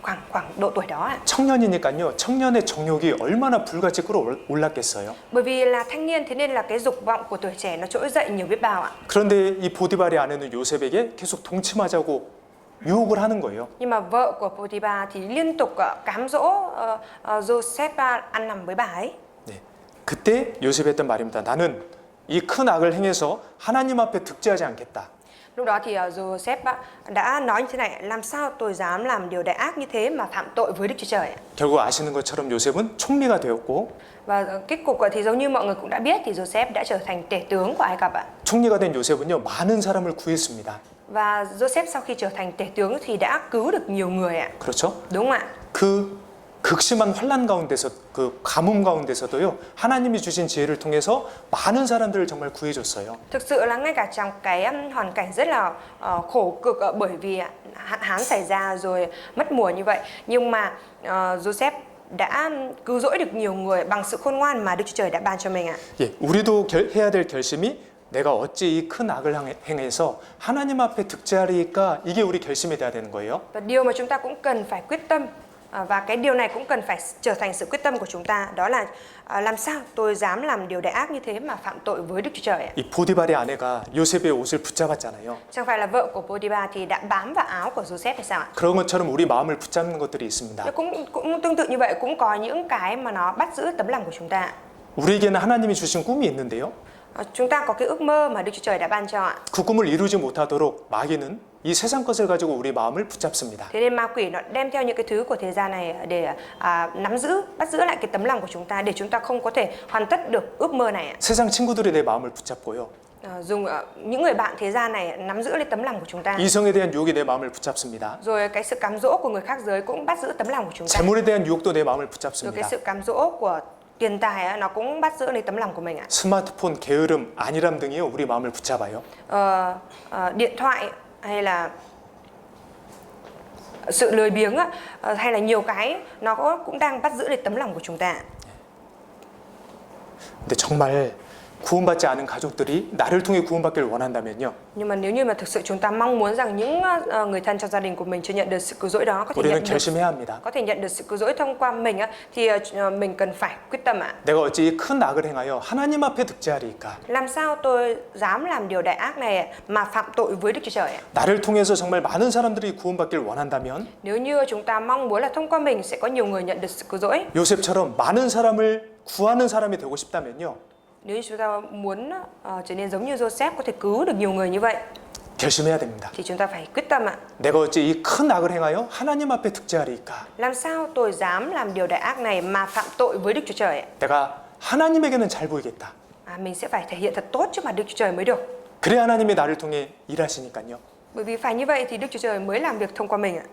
khoảng độ tuổi đó ạ. 청년이니까요, 청년의 정욕이 얼마나 불같이 끌어올랐겠어요. Bởi vì là thanh niên thế nên là cái dục vọng của tuổi trẻ nó trỗi dậy nhiều biết bao ạ. 그런데 이 보디발의 아내는 요셉에게 계속 동침하자고 유혹을 하는 거예요. Nhưng mà vợ của Potiphar thì liên tục cám dỗ Joseph ăn nằm với bà ấy. 네, 그때 요셉이 했던 말입니다. 나는 이 큰 악을 행해서 하나님 앞에 득죄하지 않겠다. Lúc đó thì Joseph đã nói như thế này: làm sao tôi dám làm điều đại ác như thế mà phạm tội với Đức Chúa Trời. 결국 아시는 것처럼 요셉은 총리가 되었고, Và kết cục thì giống như mọi người cũng đã biết thì Joseph đã trở thành tể tướng của Ai Cập ạ. 총리가 된 요셉은요, 많은 사람을 구했습니다. Và Joseph sau khi trở thành tể tướng thì đã cứu được nhiều người ạ. 그렇죠? Đúng không ạ? 그 극심한 환란 가운데서, 그 가뭄 가운데서도요, 하나님이 주신 지혜를 통해서 많은 사람들을 정말 구해줬어요. Thực sự là ngay cả trong cái hoàn cảnh rất là khổ cực bởi vì hạn hán xảy ra rồi mất mùa như vậy, nhưng mà Joseph đã cứu rỗi được nhiều người bằng sự khôn ngoan mà Đức Chúa Trời đã ban cho mình ạ. 예, 우리도 해야 될 결심이 내가 어찌 이 큰 악을 행해서 하나님 앞에 득죄하리까, 이게 우리 결심이 돼야 되는 거예요. Và điều mà chúng ta cũng cần phải quyết tâm Và cái điều này cũng cần phải trở thành sự quyết tâm của chúng ta. Đó là làm sao tôi dám làm điều đại ác như thế mà phạm tội với Đức Chúa Trời ạ. 이 보디발의 아내가 요셉의 옷을 붙잡았잖아요. Chẳng phải là vợ của Pô-ti-ba thì đã bám vào áo của Joseph hay sao ạ? 그런 것처럼 우리 마음을 붙잡는 것들이 있습니다. Cũng tương tự như vậy, cũng có những cái mà nó bắt giữ tấm lòng của chúng ta. 우리에게는 하나님이 주신 꿈이 있는데요. Chúng ta có cái ước mơ mà Đức Chúa Trời đã ban cho ạ. 그 꿈을 이루지 못하도록 마귀는 이 세상 것을 가지고 우리 마음을 붙잡습니다. Thế nên ma quỷ nó đem theo những cái thứ của thế gian này để bắt giữ lại cái tấm lòng của chúng ta để chúng ta không có thể hoàn tất được ước mơ này ạ. 세상 친구들이 내 마음을 붙잡고요. Dùng những người bạn thế gian này nắm giữ lấy tấm lòng của chúng ta. 이성에 대한 유혹이 내 마음을 붙잡습니다. Rồi cái sự cám dỗ của người khác giới cũng bắt giữ tấm lòng của chúng ta. 재물에 대한 유혹도 내 마음을 Rồi cái 붙잡습니다. sự cám dỗ của tiền tài ấy, nó cũng bắt giữ lấy tấm lòng của mình ạ. 스마트폰, 게으름, 안일함 등이요 우리 마음을 붙잡아요. Điện thoại hay là sự lười biếng hay là nhiều cái nó cũng đang bắt giữ lấy tấm lòng của chúng ta. 근데 정말 구원받지 않은 가족들이 나를 통해 구원받기를 원한다면요. Nhưng mà nếu như mà thực sự chúng ta mong muốn rằng những người thân trong gia đình của mình chưa nhận được sự cứu rỗi đó 우리는 결심해야 합니다. có thể nhận được sự cứu rỗi thông qua mình thì mình cần phải quyết tâm ạ. 내가 어찌 큰 악을 행하여 하나님 앞에 득죄하리이까. Làm sao tôi dám làm điều đại ác này mà phạm tội với Đức Chúa Trời ạ? 나를 통해서 정말 많은 사람들이 구원받기를 원한다면 Nếu như chúng ta mong muốn là thông qua mình sẽ có nhiều người nhận được sự cứu rỗi. 요셉처럼 많은 사람을 구하는 사람이 되고 싶다면요. Nếu như chúng ta muốn trở nên giống như Joseph có thể cứu được nhiều người như vậy 결심해야 됩니다. thì chúng ta phải quyết tâm ạ. 내가 어찌 이 큰 악을 행하여 하나님 앞에 득죄하리이까. Làm sao tôi dám làm điều đại ác này mà phạm tội với Đức Chúa Trời ạ? 내가 하나님에게는 잘 보이겠다. Mình sẽ phải thể hiện thật tốt trước mặt Đức Chúa Trời mới được. 그래 하나님이 나를 통해 일하시니까요. Bởi vì phải như vậy thì Đức Chúa Trời mới làm việc thông qua mình ạ.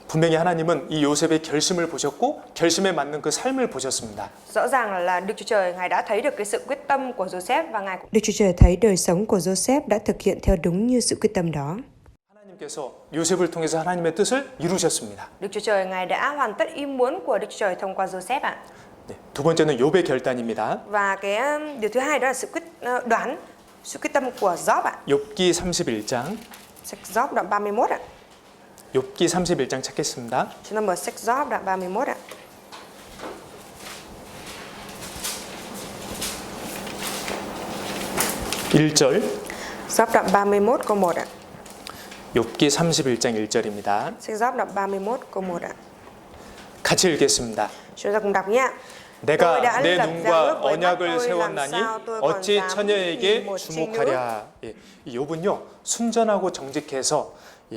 분명히 하나님은 이 요셉의 결심을 보셨고 결심에 맞는 그 삶을 보셨습니다. Rõ ràng là Đức Chúa Trời Ngài đã thấy được cái sự quyết tâm của Joseph và Đức Chúa Trời thấy đời sống của Joseph đã thực hiện theo đúng như sự quyết tâm đó. 하나님께서 요셉을 통해서 하나님의 뜻을 이루셨습니다. Đức Chúa Trời Ngài đã hoàn tất ý muốn của Đức Chúa Trời thông qua Joseph ạ. 네, 두 번째는 욥의 결단입니다. Và cái điều thứ hai đó là sự quyết tâm của Job ạ. 욥기 31장. Sách Job đoạn 31 ạ. 욥기 31장 찾겠습니다. Chúng ta mở sách Job đoạn 31 ạ. (1절) Job đoạn 31 câu 1 ạ. 욥기 31장 1절입니다. Sách Job đoạn 31 câu 1 ạ. 같이 읽겠습니다. Chúng ta cùng đọc nhé. 내가 내 눈과 언약을 세웠나니 어찌 처녀에게 주목하랴. 예, 이 욥은요 순전하고 정직해서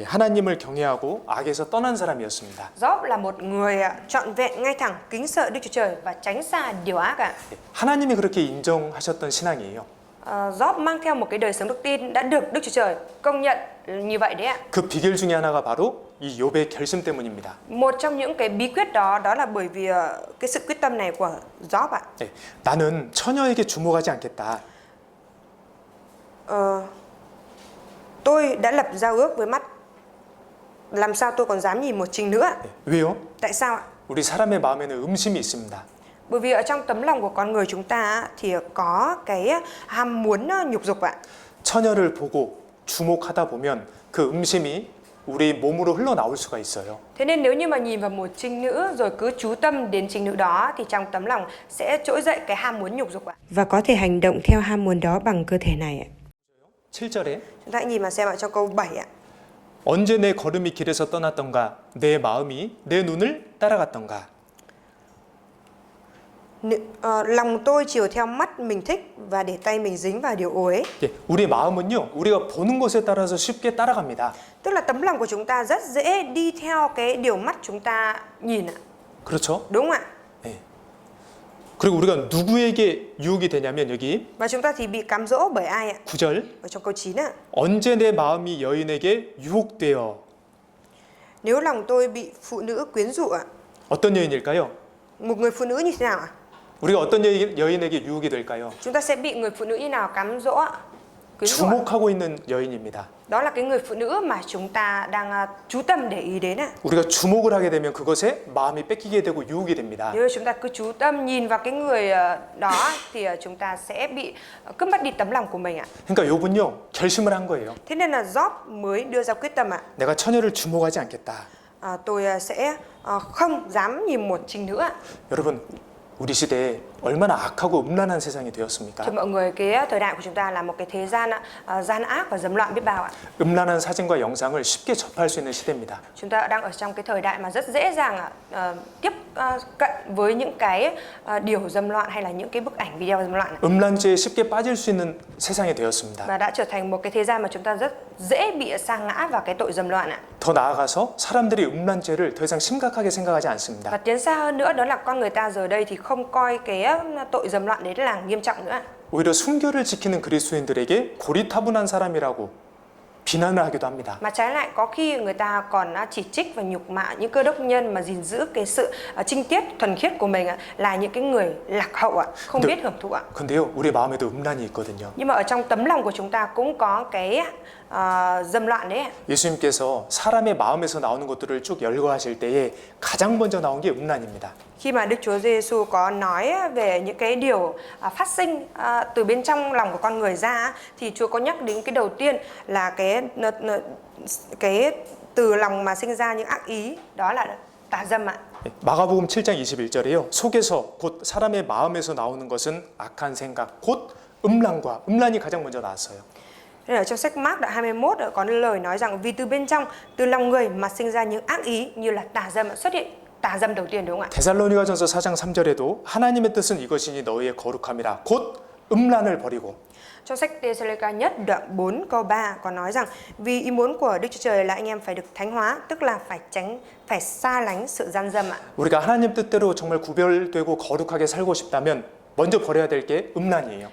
하나님을 경외하고 악에서 떠난 사람이었습니다. Job là một người trọn vẹn, ngay thẳng, kính sợ Đức Chúa Trời và tránh xa điều ác ạ. 하나님이 그렇게 인정하셨던 신앙이에요. Job mang theo một cái đời sống đức tin đã được Đức Chúa Trời công nhận như vậy đấy ạ. 그 비결 중에 하나가 바로 이 욥의 결심 때문입니다. Một trong những cái bí quyết đó là bởi vì cái sự quyết tâm này của Job ạ. 네, 나는 처녀에게 주목하지 않겠다. Tôi đã lập giao ước với mắt. Làm sao tôi còn dám nhìn một trinh nữa? 네, 왜요? Tại sao ạ? 우리 사람의 마음에는 음심이 있습니다. Bởi vì ở trong tấm lòng của con người chúng ta thì có cái ham muốn nhục dục ạ. 처녀를 보고 주목하다 보면 그 음심이 우리 몸으로 흘러나올 수가 있어요. Thế nên nếu như mà nhìn vào một trinh nữ rồi cứ chú tâm đến trinh nữ đó thì trong tấm lòng sẽ trỗi dậy cái ham muốn nhục dục ạ. Và có thể hành động theo ham muốn đó bằng cơ thể này ạ. 7절에 Chúng ta hãy nhìn mà xem ạ, trong câu 7 ạ. 언제 내 걸음이 길에서 떠났던가 내 마음이 내 눈을 따라갔던가. Lòng tôi chiều theo mắt mình thích và để tay mình dính vào điều ô ấy. 예, 우리 마음은요 우리가 보는 것에 따라서 쉽게 따라갑니다. Tức là tấm lòng của chúng ta rất dễ đi theo cái điều mắt chúng ta nhìn ạ. 그렇죠? Đúng không ạ? 예. 그리고 우리가 누구에게 유혹이 되냐면 여기 Và chúng ta thì bị cám dỗ bởi ai ạ? 9절 Ở trong câu 9 ạ. 언제 내 마음이 여인에게 유혹되어. Nếu lòng tôi bị phụ nữ quyến rũ ạ. 어떤 여인일까요? Một người phụ nữ như thế nào ạ? 우리가 어떤 여인에게 유혹이 될까요? Chúng ta sẽ bị người phụ nữ như nào cám dỗ ạ? Quyến rũ ạ. 주목하고 있는 여인입니다. Đó là cái người phụ nữ mà chúng ta đang chú tâm để ý đến ạ. 우리가 주목을 하게 되면 그것에 마음이 뺏기게 되고 유혹이 됩니다. Nếu chúng ta cứ chú tâm nhìn vào cái người đó thì chúng ta sẽ bị cướp mất đi tấm lòng của mình ạ. 그러니까 욥은요 결심을 한 거예요. Thế nên là Job mới đưa ra quyết tâm ạ. 내가 처녀를 주목하지 않겠다. tôi sẽ không dám nhìn một Trinh nữa. 여러분, 우리 시대에 얼마나 악하고 음란한 세상이 되었습니까? Thưa mọi người, cái thời đại của chúng ta là một cái thế gian gian ác và dâm loạn biết bao ạ. 음란한 사진과 영상을 쉽게 접할 수 있는 시대입니다. Chúng ta đang ở trong cái thời đại mà rất dễ dàng tiếp cận với những cái điều dâm loạn hay là những cái bức ảnh video dâm loạn 음란죄에 쉽게 빠질 수 있는 세상이 되었습니다. và đã trở thành một cái thế gian mà chúng ta rất dễ bị sa ngã vào cái tội dâm loạn ạ. 더 나아가서 사람들이 음란죄를 더 이상 심각하게 생각하지 않습니다. Và tiến xa hơn nữa đó là con người ta giờ đây thì không coi cái tội dâm loạn đấy là nghiêm trọng nữa. 오히려 순결을 지키는 그리스도인들에게 고리타분한 사람이라고 비난을 하기도 합니다. Mà trái lại có khi người ta còn chỉ trích và nhục mạ những cơ đốc nhân mà gìn giữ cái sự trinh tiết thuần khiết của mình là những cái người lạc hậu ạ, không biết hưởng thụ ạ. 근데요, 우리 마음에도 음란이 있거든요. Nhưng mà ở trong tấm lòng của chúng ta cũng có cái dâm loạn đấy ạ. 예수님께서 사람의 마음에서 나오는 것들을 쭉 열거하실 때에 가장 먼저 나온 게 음란입니다. Khi mà Đức Chúa Giêsu có nói về những cái điều phát sinh từ bên trong lòng của con người ra thì Chúa có nhắc đến cái đầu tiên là cái từ lòng mà sinh ra những ác ý, đó là tà dâm ạ. 마가복음 7장 21절에요. 속에서 곧 사람의 마음에서 나오는 것은 악한 생각, 곧 음란이 가장 먼저 나왔어요. Ở trong sách Mác đoạn 21 có lời nói rằng vì từ bên trong, từ lòng người mà sinh ra những ác ý như là tà dâm, xuất hiện tà dâm đầu tiên, đúng không ạ? 데살로니가전서 4장 3절에도 하나님의 뜻은 이것이니 너희의 거룩함이라 곧 음란을 버리고. Trong sách Thessalonica nhất đoạn 4 câu 3 có nói rằng vì ý muốn của Đức Chúa Trời là anh em phải được thánh hóa, tức là phải xa lánh sự gian dâm ạ. 우리가 하나님 뜻대로 정말 구별되고 거룩하게 살고 싶다면 먼저 버려야 될 게 음란이에요.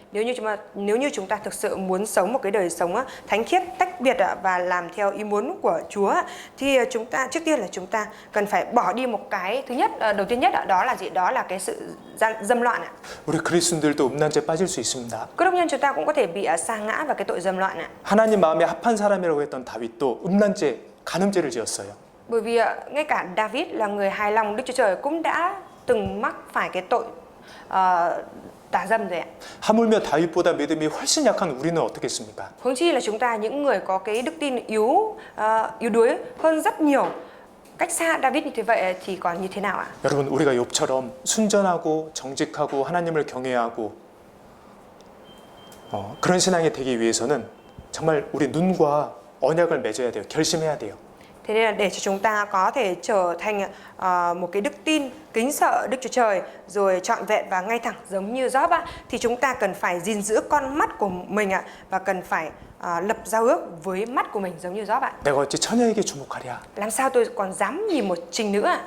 Nếu như chúng ta thực sự muốn sống một cái đời sống thánh khiết, tách biệt và làm theo ý muốn của Chúa thì chúng ta trước tiên là chúng ta cần phải bỏ đi một cái thứ nhất, đầu tiên nhất đó là gì? Đó là cái sự dâm loạn ạ. 우리 그리스도인들도 음란죄에 빠질 수 있습니다. Cơ đốc nhân chúng ta cũng có thể bị sa ngã vào cái tội dâm loạn ạ. 하나님 마음에 합한 사람이라고 했던 다윗도 음란죄, 간음죄를 지었어요. Bởi vì ngay cả David là người hài lòng Đức Chúa Trời cũng đã từng mắc phải cái tội tà dâm rồi ạ. 하물며 다윗보다 믿음이 훨씬 약한 우리는 어떻겠습니까? Huống chi là chúng ta những người có cái đức tin yếu đuối hơn rất nhiều. Cách xa David như thế vậy thì còn như thế nào ạ? 여러분, 우리가 욥처럼 순전하고 정직하고 하나님을 경외하고 그런 신앙이 되기 위해서는 정말 우리 눈과 언약을 맺어야 돼요. 결심해야 돼요. Thế nên là để cho chúng ta có thể trở thành một cái đức tin kính sợ Đức Chúa Trời rồi trọn vẹn và ngay thẳng giống như Gióp thì chúng ta cần phải gìn giữ con mắt của mình và cần phải lập giao ước với mắt của mình giống như Gióp ạ. 내가 어찌 처녀에게 주목하랴. Làm sao tôi còn dám nhìn một Trinh nữa ạ?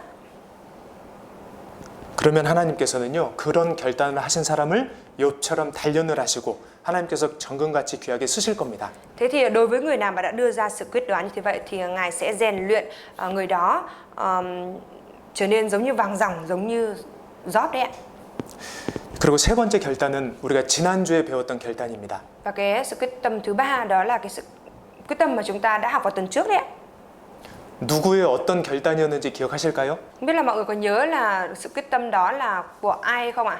그러면 하나님께서는요, 그런 결단을 하신 사람을 욥처럼 단련을 하시고 하나님께서 정금같이 귀하게 쓰실 겁니다. Thế thì đối với người nào mà đã đưa ra sự quyết đoán như thế vậy thì Ngài sẽ rèn luyện người đó trở nên giống như vàng ròng, giống như Gióp đấy ạ. 그리고 세 번째 결단은 우리가 지난주에 배웠던 결단입니다. Và cái sự quyết tâm thứ ba đó là cái sự quyết tâm mà chúng ta đã học vào tuần trước đấy ạ. 누구의 어떤 결단이었는지 기억하실까요? Không biết là mọi người có nhớ là sự quyết tâm đó là của ai không ạ?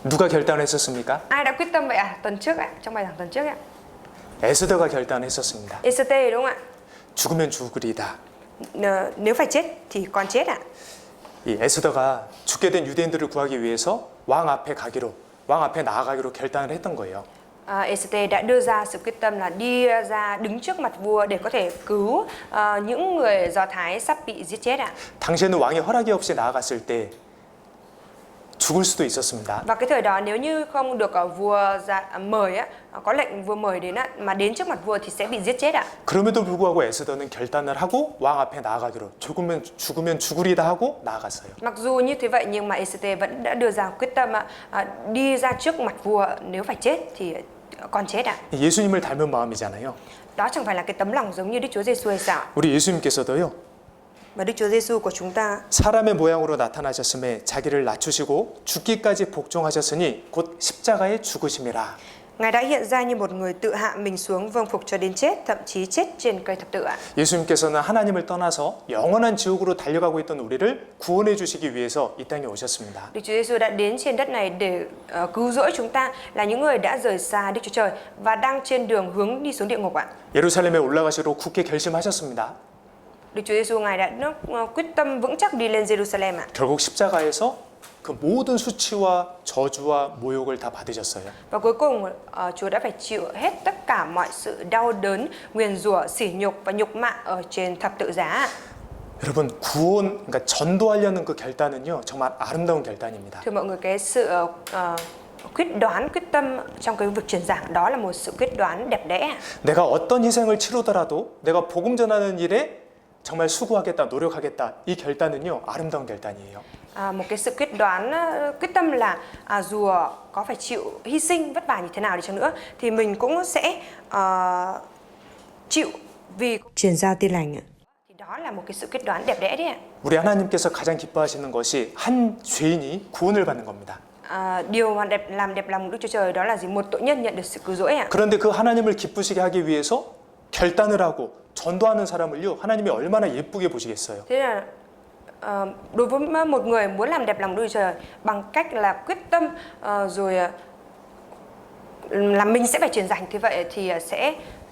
누가 결단을 했었습니까? Ai đã quyết tâm vậy ạ? Tuần trước ạ, trong bài giảng tuần trước ạ. 에스더가 결단했었습니다. Ê-sê-tê đúng không ạ? 죽으면 죽으리다. Nếu phải chết thì con chết ạ. 이 에스더가 죽게 된 유대인들을 구하기 위해서 왕 앞에 나아가기로 결단을 했던 거예요. Ê-sê-tê đã đưa ra sự quyết tâm là đi ra đứng trước mặt vua để có thể cứu những người Do Thái sắp bị giết chết ạ. 당시에는 왕의 허락이 없이 나아갔을 때 죽을 수도 있었습니다. Và cái thời đó nếu như không được vua mời có lệnh vua mời đến mà đến trước mặt vua thì sẽ bị giết chết ạ. 그럼에도 불구하고 에스더는 결단을 하고 왕 앞에 나아가기로 죽으면 죽으리다 하고 나아갔어요. Mặc dù như thế vậy nhưng mà Ê-sê-tê vẫn đã đưa ra quyết tâm đi ra trước mặt vua, nếu phải chết thì con chết ạ. 예수님을 닮은 마음이잖아요. Đó chẳng phải là cái tấm lòng giống như Đức Chúa Giêsu hay sao? 우리 예수님께서도요. Và Đức Chúa Giêsu của chúng ta 사람의 모양으로 나타나셨음에 자기를 낮추시고 죽기까지 복종하셨으니 곧 십자가에 죽으심이라. Ngài đã hiện ra như một người tự hạ mình xuống vâng phục cho đến chết, thậm chí chết trên cây thập tự ạ. 예수님께서는 하나님을 떠나서 영원한 지옥으로 달려가고 있던 우리를 구원해 주시기 위해서 이 땅에 오셨습니다. Đức Chúa Giêsu đã đến trên đất này để cứu rỗi chúng ta, là những người đã rời xa Đức Chúa Trời và đang trên đường hướng đi xuống địa ngục ạ. 예루살렘에 올라가시러 굳게 결심하셨습니다. Đức Chúa Giêsu Ngài đã quyết tâm vững chắc đi lên Jerusalem ạ. 결국 십자가에서 그 모든 수치와 저주와 모욕을 다 받으셨어요. Và cuối cùng Chúa đã phải chịu hết tất cả mọi sự đau đớn, nguyền rủa, sỉ nhục và nhục mạ ở trên thập tự giá. 여러분 구원, 그러니까 전도하려는 그 결단은요 정말 아름다운 결단입니다. Thưa mọi người, cái sự quyết đoán, quyết tâm trong cái việc truyền giảng đó là một sự quyết đoán đẹp đẽ. 내가 어떤 희생을 치르더라도 내가 복음 전하는 일에 정말 수고하겠다, 노력하겠다. 이 결단은요 아름다운 결단이에요. Một cái sự quyết đoán, quyết tâm là dù có phải chịu hy sinh vất vả như thế nào đi chăng nữa thì mình cũng sẽ chịu vì truyền giao tin lành ạ. Thì đó là một cái sự quyết đoán đẹp đẽ đấy ạ. 우리 하나님께서 가장 기뻐하시는 것이 한 죄인이 구원을 받는 겁니다. Điều mà làm đẹp lòng Đức Chúa Trời đó là gì? Một tội nhân nhận được sự cứu rỗi ạ. 그런데 그 하나님을 기쁘시게 하기 위해서 결단을 하고 전도하는 사람을요 하나님이 얼마나 예쁘게 보시겠어요. Thế là đối với một người muốn làm đẹp lòng Đức Chúa Trời bằng cách là quyết tâm rồi là mình sẽ phải truyền giảng như vậy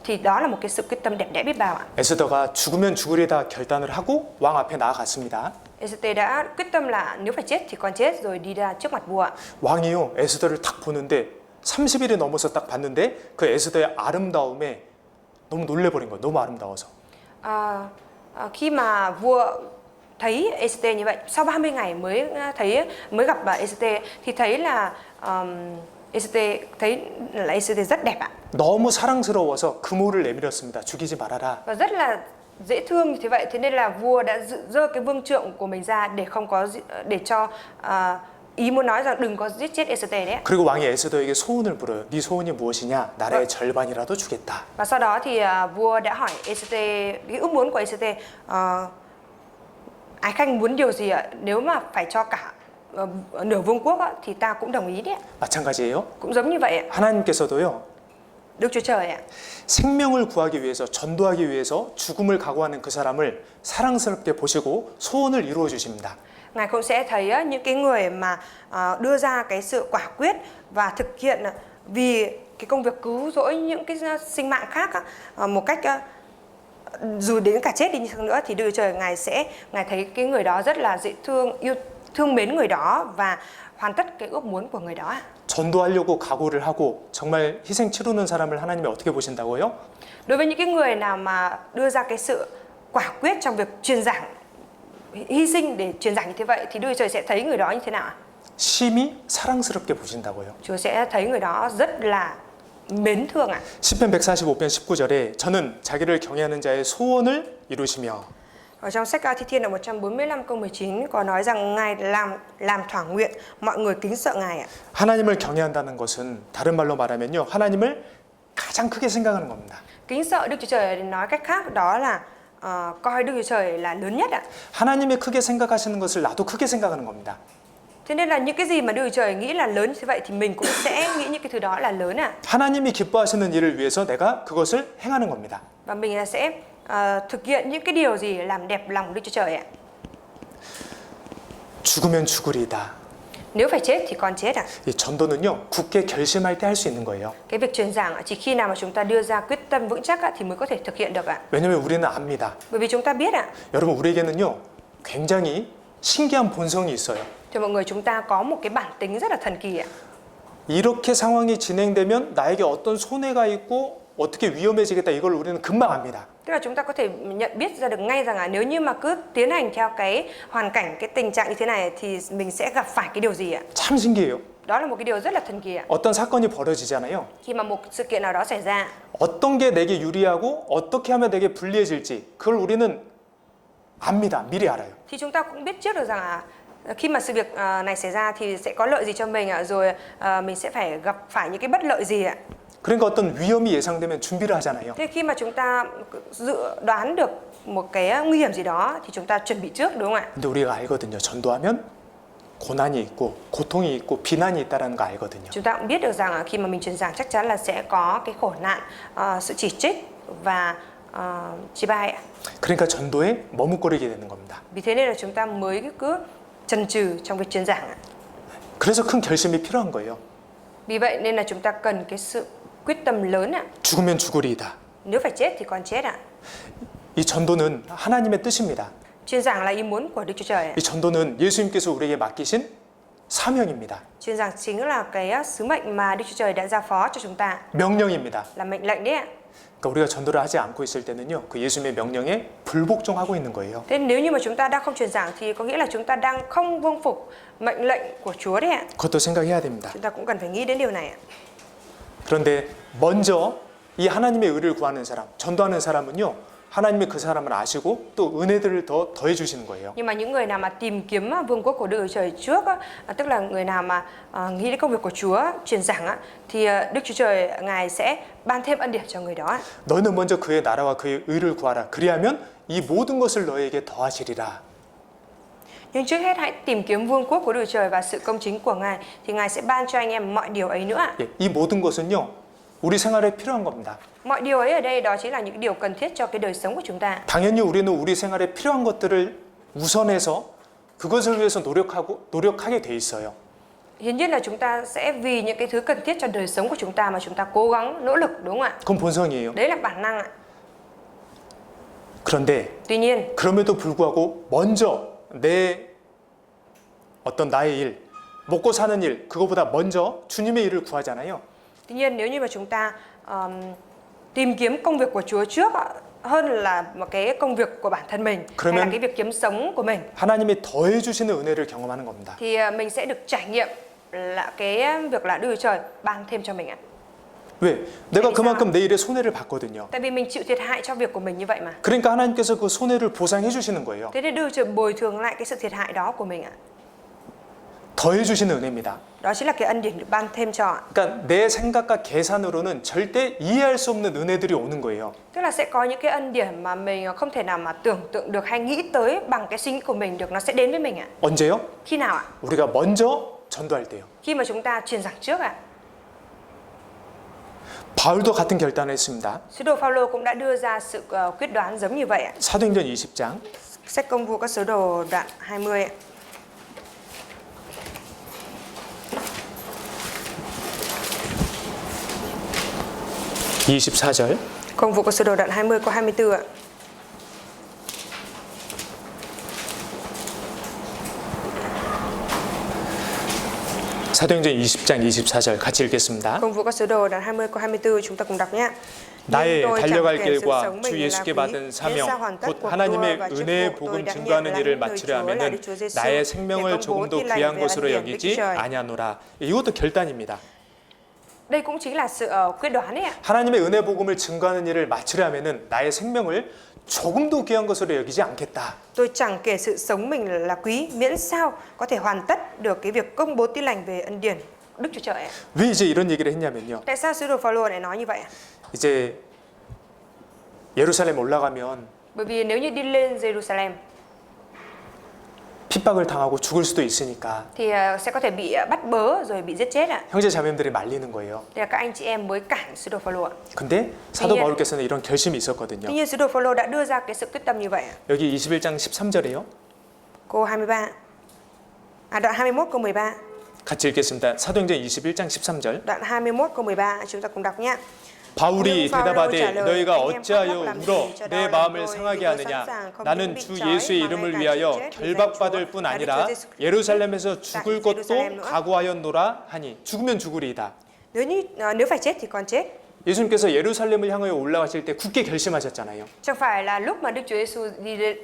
thì đó là một cái sự quyết tâm đẹp đẽ biết bao ạ. 에스더가 죽으면 죽으리다 결단을 하고 왕 앞에 나아갔습니다. Esther đã quyết tâm là nếu phải chết thì con chết rồi đi ra trước mặt vua ạ. 왕이요 에스더를 딱 보는데 30일이 넘어서 딱 봤는데 그 에스더의 아름다움에 너무 놀래버린 거예요. 너무 아름다워서. Khi mà vua thấy Esther như vậy, sau 30 ngày mới gặp bà Esther thì thấy là Esther rất đẹp ạ. 너무 사랑스러워서 금호를 내밀었습니다. 죽이지 말아라. Và rất là dễ thương như thế vậy, thế nên là vua đã giơ cái vương trượng của mình ra để cho ý muốn nói rằng đừng có giết chết Esther đấy. 그리고 왕이 에스더에게 소원을 물어요. 네 소원이 무엇이냐? 나라의 절반이라도 주겠다. Và sau đó thì vua đã hỏi Esther cái ước muốn của Esther, ái khanh muốn điều gì ạ? Nếu mà phải cho cả nửa vương quốc thì ta cũng đồng ý đấy. 마찬가지예요. Cũng giống như vậy ạ. 하나님께서도요. Đức Chúa Trời ạ. 생명을 구하기 위해서 전도하기 위해서 죽음을 각오하는 그 사람을 사랑스럽게 보시고 소원을 이루어 주십니다. Ngài cũng sẽ thấy những cái người mà đưa ra cái sự quả quyết và thực hiện vì cái công việc cứu rỗi những cái sinh mạng khác một cách dù đến cả chết đi như nữa thì Đức Chúa Trời Ngài thấy cái người đó rất là dễ thương, thương mến người đó và hoàn tất cái ước muốn của người đó. 전도하려고 각오를 하고 정말 희생 치르는 사람을 하나님이 어떻게 보신다고요? Đối với những cái người nào mà đưa ra cái sự quả quyết trong việc truyền giảng, hy sinh để truyền giảng như thế vậy thì Đức Chúa Trời sẽ thấy người đó như thế nào ạ? 심히 사랑스럽게 보신다고요. Chúa sẽ thấy người đó rất là mến thương ạ. 시편 145편 19절에 저는 자기를 경외하는 자의 소원을 이루시며 Ở trong sách Thi Thiên đoạn 145 câu 19 có nói rằng Ngài làm thỏa nguyện mọi người kính sợ Ngài ạ. 하나님을 경외한다는 것은 다른 말로 말하면요. 하나님을 가장 크게 생각하는 겁니다. Kính sợ Đức Chúa Trời nói cách khác đó là coi Đức Chúa Trời là lớn nhất ạ. 하나님이 크게 생각하시는 것을 나도 크게 생각하는 겁니다. Thế nên là những cái gì mà Đức Chúa Trời nghĩ là lớn như vậy thì mình cũng sẽ nghĩ những cái thứ đó là lớn ạ. 하나님이 기뻐하시는 일을 위해서 내가 그것을 행하는 겁니다. Và mình sẽ thực hiện những cái điều gì làm đẹp lòng Đức Chúa Trời ạ. 죽으면 죽으리다. Nếu phải chết thì con chết ạ. 이 전도는요. 굳게 결심할 때 할 수 있는 거예요. Cái việc truyền giảng chỉ khi nào mà chúng ta đưa ra quyết tâm vững chắc thì mới có thể thực hiện được ạ. 왜냐면 우리는 압니다. Bởi vì chúng ta biết ạ. 여러분 우리에게는요. 굉장히 신기한 본성이 있어요. Thì mọi người, chúng ta có một cái bản tính rất là thần kỳ ạ. 이렇게 상황이 진행되면 나에게 어떤 손해가 있고 어떻게 위험해지겠다 이걸 우리는 금방 압니다. Tức là chúng ta có thể nhận biết ra được ngay rằng nếu như mà cứ tiến hành theo cái hoàn cảnh, cái tình trạng như thế này thì mình sẽ gặp phải cái điều gì ạ? 참 신기해요. Đó là một cái điều rất là thần kỳ ạ. 어떤 사건이 벌어지잖아요. Khi mà một sự kiện nào đó xảy ra, 어떤 게 내게 유리하고 어떻게 하면 내게 불리해질지 그걸 우리는 압니다. 미리 알아요. thì chúng ta cũng biết trước được rằng khi mà sự việc này xảy ra thì sẽ có lợi gì cho mình ạ, rồi mình sẽ phải gặp phải những cái bất lợi gì ạ. 그러니까 어떤 위험이 예상되면 준비를 하잖아요. Thế khi mà chúng ta dự đoán được một cái nguy hiểm gì đó thì chúng ta chuẩn bị trước, đúng không ạ? 근데 우리가 알거든요. 전도하면 고난이 있고 고통이 있고 비난이 있다라는 거 알거든요. Chúng ta cũng biết được rằng khi mà mình truyền giảng chắc chắn là sẽ có cái khổ nạn, sự chỉ trích và chê bai ạ. 그러니까 전도에 머뭇거리게 되는 겁니다. Vì thế nên là chúng ta mới cứ chần chừ trong việc truyền giảng ạ. 그래서 큰 결심이 필요한 거예요. Vì vậy nên là chúng ta cần cái sự quyết tâm lớn ạ. 죽으면 죽으리이다. Nếu phải chết thì con chết ạ. 이 전도는 하나님의 뜻입니다. Truyền giảng là ý muốn của Đức Chúa Trời. 이 전도는 예수님께서 우리에게 맡기신 사명입니다. Truyền giảng chính là cái sứ mệnh mà Đức Chúa Trời đã giao phó cho chúng ta, 명령입니다. là mệnh lệnh đấy ạ. 그러니까 우리가 전도를 하지 않고 있을 때는요, 그 예수님의 명령에 불복종하고 있는 거예요. Thế nếu như mà chúng ta đang không truyền giảng thì có nghĩa là chúng ta đang không vâng phục mệnh lệnh của Chúa đấy ạ. 그것도 생각해야 됩니다. Chúng ta cũng cần phải nghĩ đến điều này ạ. 그런데 먼저 이 하나님의 의를 구하는 사람, 전도하는 사람은요, 하나님이 그 사람을 아시고 또 은혜들을 더 더해 주시는 거예요. Nhưng mà những người nào mà tìm kiếm vương quốc của Đức Chúa Trời trước á, tức là người nào mà nghĩ đến công việc của Chúa truyền giảng á, thì Đức Chúa Trời Ngài sẽ ban thêm ân điển cho người đó ạ. 너는 먼저 그의 나라와 그의 의를 구하라. 그리하면 이 모든 것을 너에게 더하시리라. Nhưng trước hết hãy tìm kiếm vương quốc của Đức Chúa Trời và sự công chính của Ngài, thì Ngài sẽ ban cho anh em mọi điều ấy nữa ạ. 예, 이 모든 것은요, 우리 생활에 필요한 겁니다. Mọi điều ấy ở đây đó chính là những điều cần thiết cho cái đời sống của chúng ta. 당연히 우리는 우리 생활에 필요한 것들을 우선해서 그것을 위해서 노력하게 돼 있어요. Hiển nhiên là chúng ta sẽ vì những cái thứ cần thiết cho đời sống của chúng ta mà chúng ta cố gắng nỗ lực, đúng không ạ? 그건 본성이에요. Đấy là bản năng ạ. 그런데 Tuy nhiên, 그럼에도 불구하고 먼저 어떤 나의 일, 먹고 사는 일, 그거보다 먼저 주님의 일을 구하잖아요. nếu như mà chúng ta tìm kiếm công việc của Chúa trước hơn là một cái công việc của bản thân mình, hay là cái việc kiếm sống của mình, 하나님이 더해 주시는 은혜를 경험하는 겁니다. thì mình sẽ được trải nghiệm là cái việc là Đức Chúa Trời ban thêm cho mình ạ. 왜? 내가 그만큼 내 일에 손해를 봤거든요. Tại vì mình chịu thiệt hại cho việc của mình như vậy mà. 그러니까 하나님께서 그 손해를 보상해 주시는 거예요. Thế nên Đức Chúa Trời bồi thường lại cái sự thiệt hại đó của mình ạ. 더해 주시는 은혜입니다. Đó chính là cái ân điển được ban thêm cho ạ. 그러니까 내 생각과 계산으로는 절대 이해할 수 없는 은혜들이 오는 거예요. Tức là sẽ có những cái ân điển mà mình không thể nào mà tưởng tượng được hay nghĩ tới bằng cái suy nghĩ của mình được, nó sẽ đến với mình ạ. 언제요? Khi nào ạ? 우리가 먼저 전도할 때요. Khi mà chúng ta truyền giảng trước ạ. 바울도 같은 결단을 했습니다. Sứ đồ Phaolô cũng đã đưa ra sự quyết đoán giống như vậy ạ. 사도행전 20장 Sách Công vụ các sứ đồ đoạn 20 ạ. Công vụ các sứ đồ đoạn 20 câu 24 ạ. 사도행전 20장 24절 같이 읽겠습니다. Công vụ các sứ đồ đoạn 20 câu 24 chúng ta cùng đọc nhé. 나의 달려갈 길과 주 예수께 받은 사명 곧 하나님의 은혜의 복음 증거하는 일을 마치려 하면은 나의 생명을 조금도 귀한 것으로 여기지 아니하노라. 이것도 결단입니다. Đây cũng chính là sự quyết đoán đấy ạ. 하나님의 은혜 복음을 증거하는 일을 마치려 하면은 나의 생명을 조금도 귀한 것으로 여기지 않겠다. Tôi chẳng kể sự sống mình là quý, miễn sao có thể hoàn tất được cái việc công bố tin lành về ân điển Đức Chúa Trời ạ. 왜 이제 이런 얘기를 했냐면요. Tại sao sứ đồ Phaolô lại nói như vậy ạ? 이제 예루살렘 올라가면 Bởi vì nếu như đi lên Jerusalem 핍박을 당하고 죽을 수도 있으니까 thì sẽ có thể bị bắt bớ rồi bị giết chết ạ. 형제 자매들이 말리는 거예요. Đây là các anh chị em mới cản sứ đồ Phaolô ạ. 근데 사도 바울께서는 이런 결심이 있었거든요. Tuy nhiên sứ đồ Phaolô đã đưa ra cái sự quyết tâm như vậy ạ. 여기 21장 13절이에요. Câu 23. Đoạn 21 câu 13. 같이 읽겠습니다. 사도행전 21장 13절. Đoạn 21 câu 13 chúng ta cùng đọc nhé. 바울이 대답하되 너희가 어찌하여 울어 내 마음을 상하게 하느냐 나는 주 예수의 이름을 위하여 결박받을 뿐 아니라 예루살렘에서 죽을 것도 각오하였노라 하니 죽으면 죽으리이다. Nếu phải chết thì còn chết. 예수님께서 예루살렘을 향하여 올라가실 때 굳게 결심하셨잖아요. Chẳng phải là lúc mà Đức Chúa Giêsu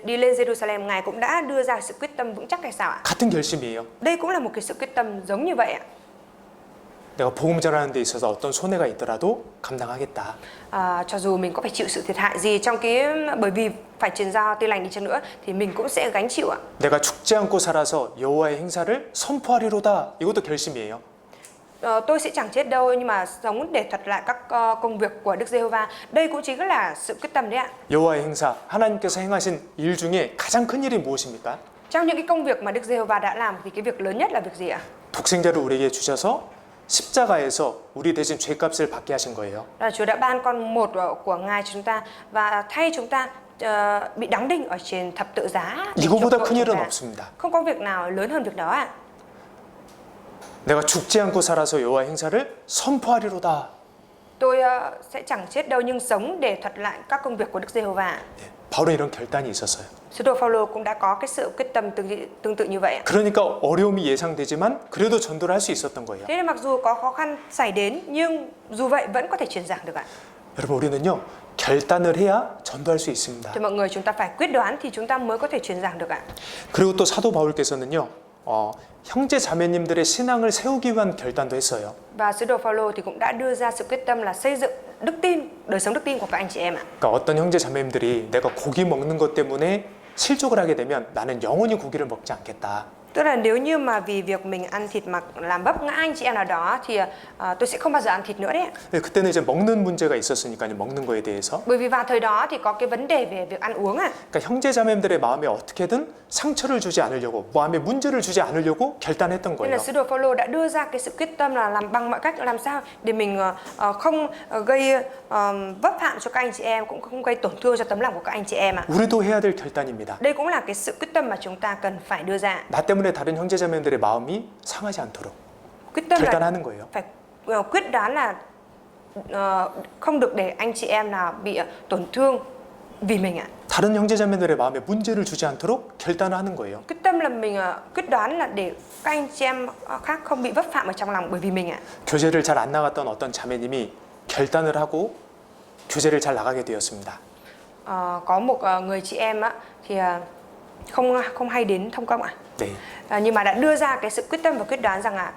đi lên Jerusalem, Ngài cũng đã đưa ra sự quyết tâm vững chắc hay sao ạ? 같은 결심이에요. Đây cũng là một cái sự quyết tâm giống như vậy ạ. 내가 복음 전하는 데 있어서 어떤 손해가 있더라도 감당하겠다. Cho dù mình có phải chịu sự thiệt hại gì trong cái bởi vì phải truyền giao tin lành đi chăng nữa thì mình cũng sẽ gánh chịu ạ. 내가 죽지 않고 살아서 여호와의 행사를 선포하리로다. 이것도 결심이에요. Tôi sẽ chẳng chết đâu nhưng mà sống để thuật lại các công việc của Đức Giê-hô-va. Đây cũng chính là sự quyết tâm đấy ạ. 여호와의 행사, 하나님께서 행하신 일 중에 가장 큰 일이 무엇입니까? Trong những cái công việc mà Đức Giê-hô-va đã làm thì cái việc lớn nhất là việc gì ạ? 독생자를 우리에게 주셔서 십자가에서 우리 대신 죄값을 받게 하신 거예요. Là Chúa đã ban con một của Ngài chúng ta và thay chúng ta bị đóng đinh ở trên thập tự giá. 이거보다 큰 일은 없습니다. Không có việc nào lớn hơn việc đó ạ. 내가 죽지 않고 살아서 여호와의 행사를 선포하리로다. Tôi sẽ chẳng chết đâu nhưng sống để thuật lại các công việc của Đức Giê-hô-va. 바울은 이런 결단이 있었어요. Sứ đồ Phaolô cũng đã có cái sự quyết tâm tương tự như vậy ạ. 그러니까 어려움이 예상되지만 그래도 전도를 할 수 있었던 거예요. Thế nên mặc dù có khó khăn xảy đến nhưng dù vậy vẫn có thể truyền giảng được ạ. 여러분 우리는요 결단을 해야 전도할 수 있습니다. Thì mọi người chúng ta phải quyết đoán thì chúng ta mới có thể truyền giảng được ạ. 그리고 또 사도 바울께서는요 형제 자매님들의 신앙을 세우기 위한 결단도 했어요. Và sứ đồ Phaolô thì cũng đã đưa ra sự quyết tâm là xây dựng đức tin, đời sống đức tin của các anh chị em ạ. 그러니까 어떤 형제 자매님들이 내가 고기 먹는 것 때문에 실족을 하게 되면 나는 영원히 고기를 먹지 않겠다. Tức là nếu như mà vì việc mình ăn thịt mà làm vấp ngã anh chị em nào đó thì tôi sẽ không bao giờ ăn thịt nữa đấy. 그때는 이제 먹는 문제가 있었으니까요. 먹는 거에 대해서. Bởi vì vào thời đó thì có cái vấn đề về việc ăn uống ạ. 그러니까 형제 자매들의 마음에 어떻게든 상처를 주지 않으려고, 마음에 문제를 주지 않으려고 결단했던 Nên là 거예요. sứ đồ Phaolô đã đưa ra cái sự quyết tâm là làm bằng mọi cách làm sao để mình không gây vấp phạm cho các anh chị em, cũng không gây tổn thương cho tấm lòng của các anh chị em ạ. 우리도 해야 될 결단입니다. Đây cũng là cái sự quyết tâm mà chúng ta cần phải đưa ra. 나 때문에 다른 형제 자매들의 마음이 상하지 않도록 Quyết tâm là 결단하는 거예요. phải quyết đoán là không được để anh chị em nào bị tổn thương vì mình ạ. 다른 형제 자매들의 마음에 문제를 주지 않도록 결단을 하는 거예요. Quyết tâm là mình quyết đoán là để các anh chị em khác không bị vấp phạm ở trong lòng bởi vì mình ạ. 교제를 잘 안 나갔던 어떤 자매님이 결단을 하고 교제를 잘 나가게 되었습니다. Có một người chị em á thì không hay đến thông công ạ. 네. Nhưng mà đã đưa ra cái sự quyết tâm và quyết đoán rằng là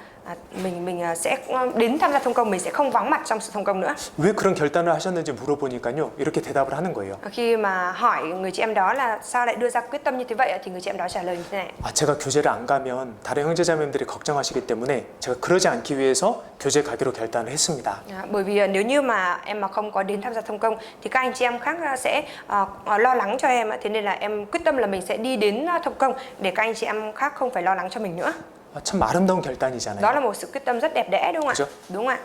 mình sẽ đến tham gia thông công, mình sẽ không vắng mặt trong sự thông công nữa. 왜 그런 결단을 하셨는지 물어보니까요. 이렇게 대답을 하는 거예요. Khi mà hỏi người chị em đó là sao lại đưa ra quyết tâm như thế vậy thì người chị em đó trả lời như thế này. 제가 교제를 안 가면 다른 형제자매들이 걱정하시기 때문에 제가 그러지 않기 위해서 교제 가기로 결단을 했습니다. Bởi vì nếu như mà em mà không có đến tham gia thông công thì các anh chị em khác sẽ lo lắng cho em, thế nên là em quyết tâm là mình sẽ đi đến thông công để các anh chị em khác không phải lo lắng cho mình nữa. 참 아름다운 결단이잖아요. Đó là một sự quyết tâm rất đẹp đẽ, đúng không ạ? 그죠? Đúng ạ.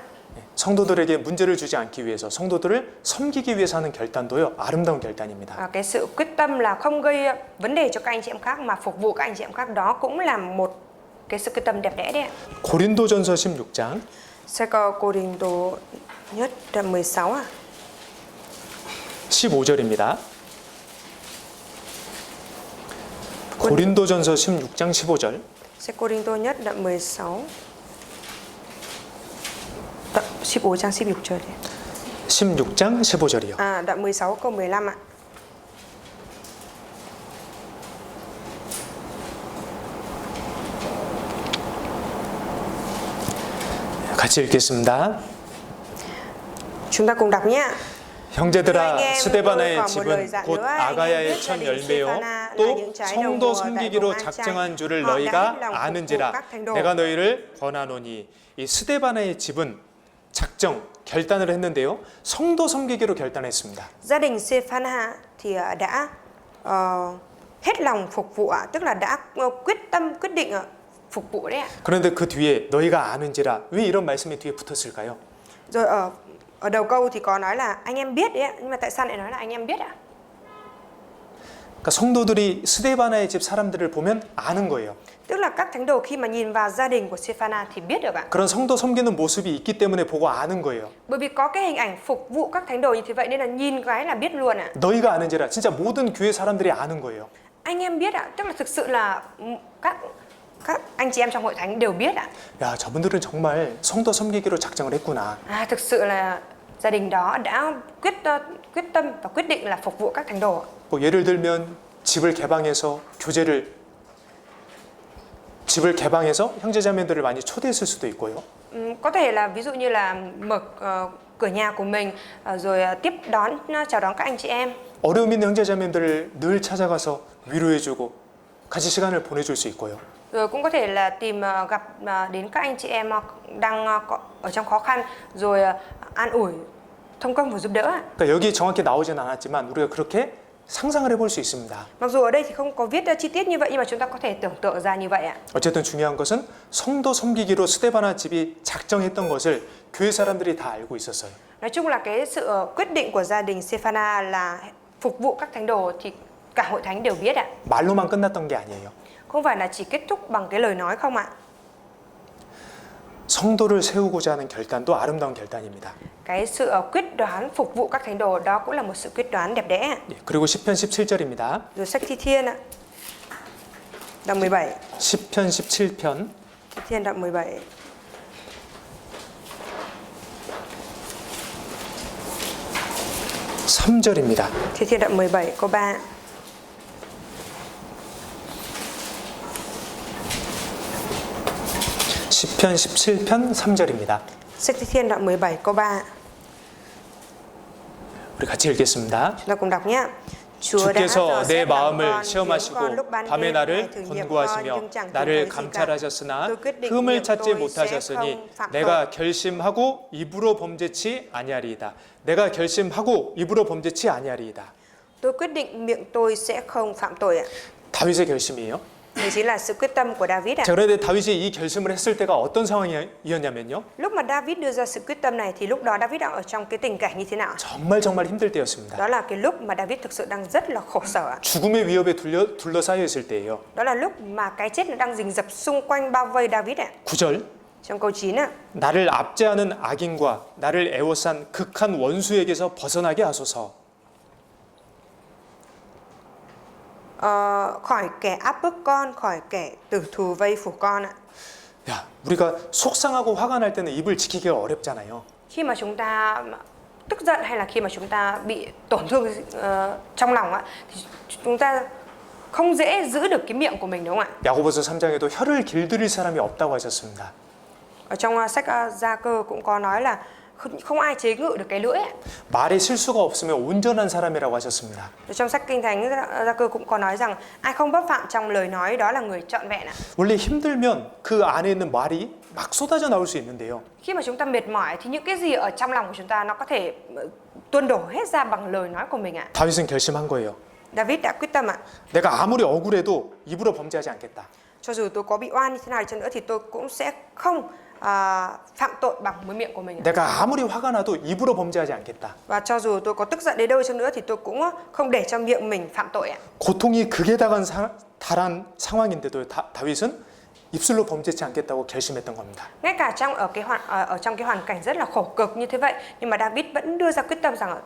성도들에게 문제를 주지 않기 위해서 성도들을 섬기기 위해서 하는 결단도요. 아름다운 결단입니다. Cái sự quyết tâm là không gây vấn đề cho các anh chị em khác mà phục vụ các anh chị em khác, đó cũng là một cái sự quyết tâm đẹp đẽ đấy ạ. 고린도전서 16장 Second Corinto nhất đoạn 16 ạ. 15절입니다. 고린도전서 16장 15절. Second Corinto nhất đoạn 16. 15장 16절. 16장 15절이요. Đoạn 16 câu 15 ạ. 같이 읽겠습니다. Chúng ta cùng đọc nhé. 형제들아 스데바나의 집은 곧 아가야의 첫 열매요 또 성도 섬기기로 작정한 줄을 너희가 아는지라 내가 너희를 권하노니. 이 스데바나의 집은 작정, 결단을 했는데요. 성도 섬기기로 결단했습니다. Gia đình Sephana thì đã hết lòng phục vụ ạ, tức là đã quyết tâm quyết định phục vụ đấy ạ. 그런데 그 뒤에 너희가 아는지라 왜 이런 말씀이 뒤에 붙었을까요? Rồi ở đầu câu thì có nói là anh em biết đấy ạ, nhưng mà tại sao lại nói là anh em biết ạ? 그러니까 성도들이 스데바나의 집 사람들을 보면 아는 거예요. Tức là các thánh đồ khi mà nhìn vào gia đình của Sephana thì biết được ạ. 그런 성도 섬기는 모습이 있기 때문에 보고 아는 거예요. Bởi vì có cái hình ảnh phục vụ các thánh đồ như thế vậy nên là nhìn cái là biết luôn ạ. 너희가 아는지라 진짜 모든 교회 사람들이 아는 거예요. Anh em biết ạ, tức là thực sự là các anh chị em trong hội thánh đều biết ạ. 야, 저분들은 정말 성도 섬기기로 작정을 했구나. Thực sự là gia đình đó đã quyết tâm và quyết định là phục vụ các thánh đồ. 뭐 예를 들면 집을 개방해서 형제자매들을 많이 초대했을 수도 있고요. Có thể là ví dụ như là mở cửa nhà của mình rồi tiếp đón chào đón các anh chị em. 어려움 있는 형제자매들을 늘 찾아가서 위로해주고 같이 시간을 보내줄 수 있고요. Rồi cũng có thể là tìm gặp đến các anh chị em đang ở trong khó khăn rồi an ủi, thông công và giúp đỡ. 그러니까 여기 정확히 나오진 않았지만 우리가 그렇게 상상을 해볼 수 있습니다. Mặc dù ở đây thì không có viết chi tiết như vậy nhưng mà chúng ta có thể tưởng tượng ra như vậy ạ. 어쨌든 중요한 것은 성도 섬기기로 스데바나 집이 작정했던 것을 교회 사람들이 다 알고 있었어요. Nói chung là cái sự quyết định của gia đình Sephana là phục vụ các thánh đồ thì cả hội thánh đều biết ạ. 말로만 끝났던 게 아니에요. Không phải là chỉ kết thúc bằng cái lời nói không ạ. 성도를 세우고자 하는 결단도 아름다운 결단입니다. Cái sự quyết đoán phục vụ các thánh đồ đó cũng là một sự quyết đoán đẹp đẽ. 예, 그리고 시편 17절입니다. Rồi sách Thi Thiên ạ. Đoạn 17. 시편 17편 Thi Thiên đoạn 17. 3절입니다. Thi Thiên đoạn 17 câu 3. 시편 17편 3절입니다. Sách Thi Thiên đoạn 17 câu 3. 우리 같이 읽겠습니다. Chúng ta cùng đọc nhé. Chúa đã 주께서 dò 내 xét lòng 마음을 con, giếng con 시험하시고 lúc ban 밤에 đêm, hay 나를 thử nghiệm con, 권고하시며 nhưng chẳng tìm 나를 thấy gì cả. 감찰하셨으나 Tôi quyết định 흠을 miệng 찾지 tôi sẽ 못하셨으니 không phạm 내가 결심하고 입으로 범죄치 아니하리이다. 내가 결심하고 입으로 범죄치 아니하리이다. Tôi quyết định miệng tôi sẽ không phạm tội ạ. 다윗의 결심이에요. Đây chính là sự quyết tâm của David ạ. 자, 그런데 다윗이 이 결심을 했을 때가 어떤 상황이었냐면요. Lúc mà David đưa ra sự quyết tâm này thì lúc đó David đang ở trong cái tình cảnh như thế nào? 정말 힘들 때였습니다. Đó là cái lúc mà David thực sự đang rất là khổ sở ạ. 죽음의 위협에 둘러싸여 있을 때예요. Đó là lúc mà cái chết nó đang rình rập xung quanh bao vây David ạ. 9절 Trong câu 9 ạ. 나를 압제하는 악인과 나를 애워싼 극한 원수에게서 벗어나게 하소서. Khỏi kẻ áp bức con, khỏi kẻ tử thù vây phủ con ạ. 야, 우리가 속상하고 화가 날 때는 입을 지키기가 어렵잖아요. Khi mà chúng ta tức giận hay là khi mà chúng ta bị tổn thương trong lòng á, thì chúng ta không dễ giữ được cái miệng của mình, đúng không ạ? 야고보서 3장에도 혀를 길들일 사람이 없다고 하셨습니다. Ở trong sách Gia Cơ cũng có nói là không ai chế ngự được cái lưỡi ạ. 말에 실수가 없으면 온전한 사람이라고 하셨습니다. Ở trong sách Kinh Thánh Gia Cơ cũng có nói rằng ai không vấp phạm trong lời nói đó là người trọn vẹn ạ. 원래 힘들면 그 안에 있는 말이 막 쏟아져 나올 수 있는데요. Khi mà chúng ta mệt mỏi thì những cái gì ở trong lòng của chúng ta nó có thể tuôn đổ hết ra bằng lời nói của mình ạ. 다윗은 결심한 거예요. David đã quyết tâm ạ. 내가 아무리 억울해도 입으로 범죄하지 않겠다. Cho dù tôi có bị oan như thế nào đi chăng nữa thì tôi cũng sẽ không phạm tội bằng với miệng của mình ạ. 내가 아무리 화가 나도 입으로 범죄하지 않겠다. Và cho dù tôi có tức giận đến đâu đi chăng nữa thì tôi cũng không để cho miệng mình phạm tội ạ. 고통이 극에 달한 상황인데도 다윗은 입술로 범죄치 않겠다고 결심했던 겁니다. Ngay cả trong cái hoàn cảnh rất là khổ cực như thế vậy, nhưng mà David vẫn đưa ra quyết tâm rằng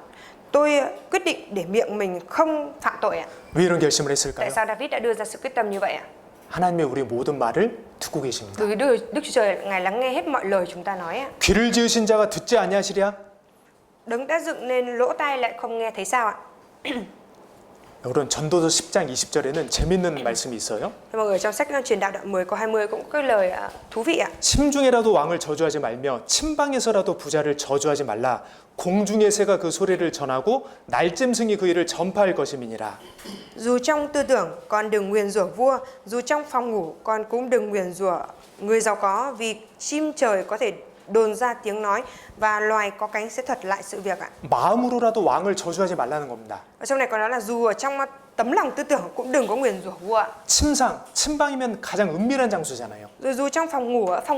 tôi quyết định để miệng mình không phạm tội ạ. 왜 이런 결심을 Tại 했을까요? sao David đã đưa ra sự quyết tâm như vậy ạ? 하나님이 우리 모든 말을 듣고 계십니다. Bởi vì Đức Chúa Trời Ngài lắng nghe hết mọi lời chúng ta nói ạ. 귀를 지으신 자가 듣지 아니하시랴? Đấng đã dựng nên lỗ tai lại không nghe thấy sao ạ? 여러분 전도서 10장 20절에는 재밌는 말씀이 있어요. Mọi người, trong sách Truyền đạo đoạn 10 câu 20 cũng có cái lời thú vị ạ. 심중에라도 왕을 저주하지 말며 침방에서라도 부자를 저주하지 말라. 공중의 새가 그 소리를 전하고 날짐승이 그 일을 전파할 것임이니라. Dù trong tư tưởng con đừng nguyền rủa vua, dù trong phòng ngủ con cũng đừng nguyền rủa người giàu có, vì chim trời có thể đồn ra tiếng nói và loài có cánh sẽ thuật lại sự việc ạ. 마음으로라도 왕을 저주하지 말라는 겁니다. Ở trong này có nói là dù ở trong tấm lòng tư tưởng cũng đừng có nguyền rủa vua ạ. 침방이면 가장 은밀한 장소잖아요. Rồi dù trong phòng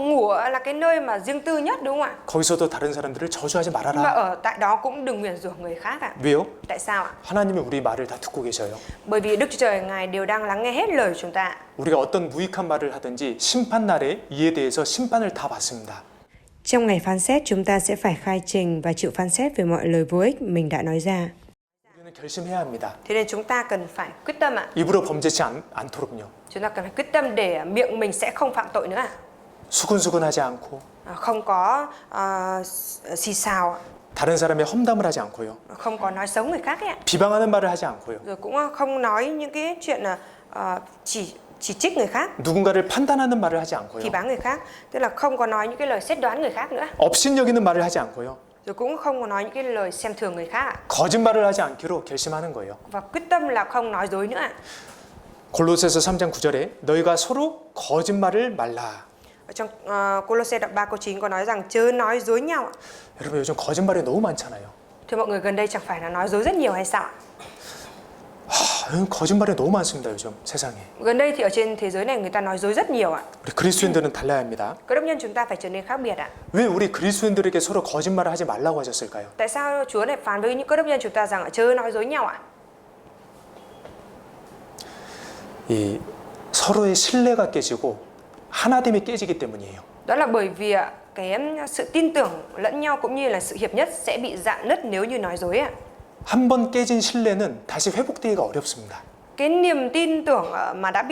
ngủ là cái nơi mà riêng tư nhất, đúng không ạ? 거기서도 다른 사람들을 저주하지 Nhưng mà 말아라. ở tại đó cũng đừng nguyền rủa người khác ạ. 왜요? Tại sao ạ? 하나님이 우리 말을 다 듣고 계셔요. Bởi vì Đức Chúa Trời Ngài đều đang lắng nghe hết lời chúng ta. 우리가 어떤 무익한 말을 하든지 심판 날에 이에 대해서 심판을 다 받습니다. Trong ngày phán xét, chúng ta sẽ phải khai trình và chịu phán xét về mọi lời vô ích mình đã nói ra. 우리는 결심해야 합니다. Thế nên chúng ta cần phải quyết tâm ạ. 입으로 범죄치 않도록요. Chúng ta cần phải quyết tâm để miệng mình sẽ không phạm tội nữa ạ. 수근수근하지 않고 Không có xì xào ạ. 다른 사람의 험담을 하지 않고요. Không có nói xấu người khác ấy ạ. 비방하는 말을 하지 않고요. Rồi cũng không nói những cái chuyện là chỉ trích người khác, 누군가를 판단하는 말을 하지 않고요. phỉ báng người khác, tức là không có nói những cái lời xét đoán người khác nữa. 업신여기는 말을 하지 않고요. Rồi cũng không có nói những cái lời xem thường người khác ạ. 거짓말을 하지 않기로 결심하는 거예요. Và quyết tâm là không nói dối nữa ạ. 골로새서 3장 9절에 너희가 서로 거짓말을 말라. Ở trong Cô-lô-sê đoạn 3 câu 9 có nói rằng chớ nói dối nhau ạ. 여러분 요즘 거짓말이 너무 많잖아요. Thưa mọi người, gần đây chẳng phải là nói dối rất nhiều hay sao ạ? 거짓말이 너무 많습니다 요즘 세상에. Gần đây thì ở trên thế giới này người ta nói dối rất nhiều ạ. 우리 그리스도인들은 달라야 합니다. Cơ đốc nhân chúng ta phải trở nên khác biệt ạ. 왜 우리 그리스도인들에게 서로 거짓말을 하지 말라고 하셨을까요? Tại sao Chúa lại phán với những cơ đốc nhân chúng ta rằng chớ nói dối nhau ạ? 이 서로의 신뢰가 깨지고 하나됨이 깨지기 때문이에요. Đó là bởi vì cái sự tin tưởng lẫn nhau cũng như là sự hiệp nhất sẽ bị rạn nứt nếu như nói dối ạ. 한 번 깨진 신뢰는 다시 회복되기가 어렵습니다. Cái niềm tin tưởng mà đã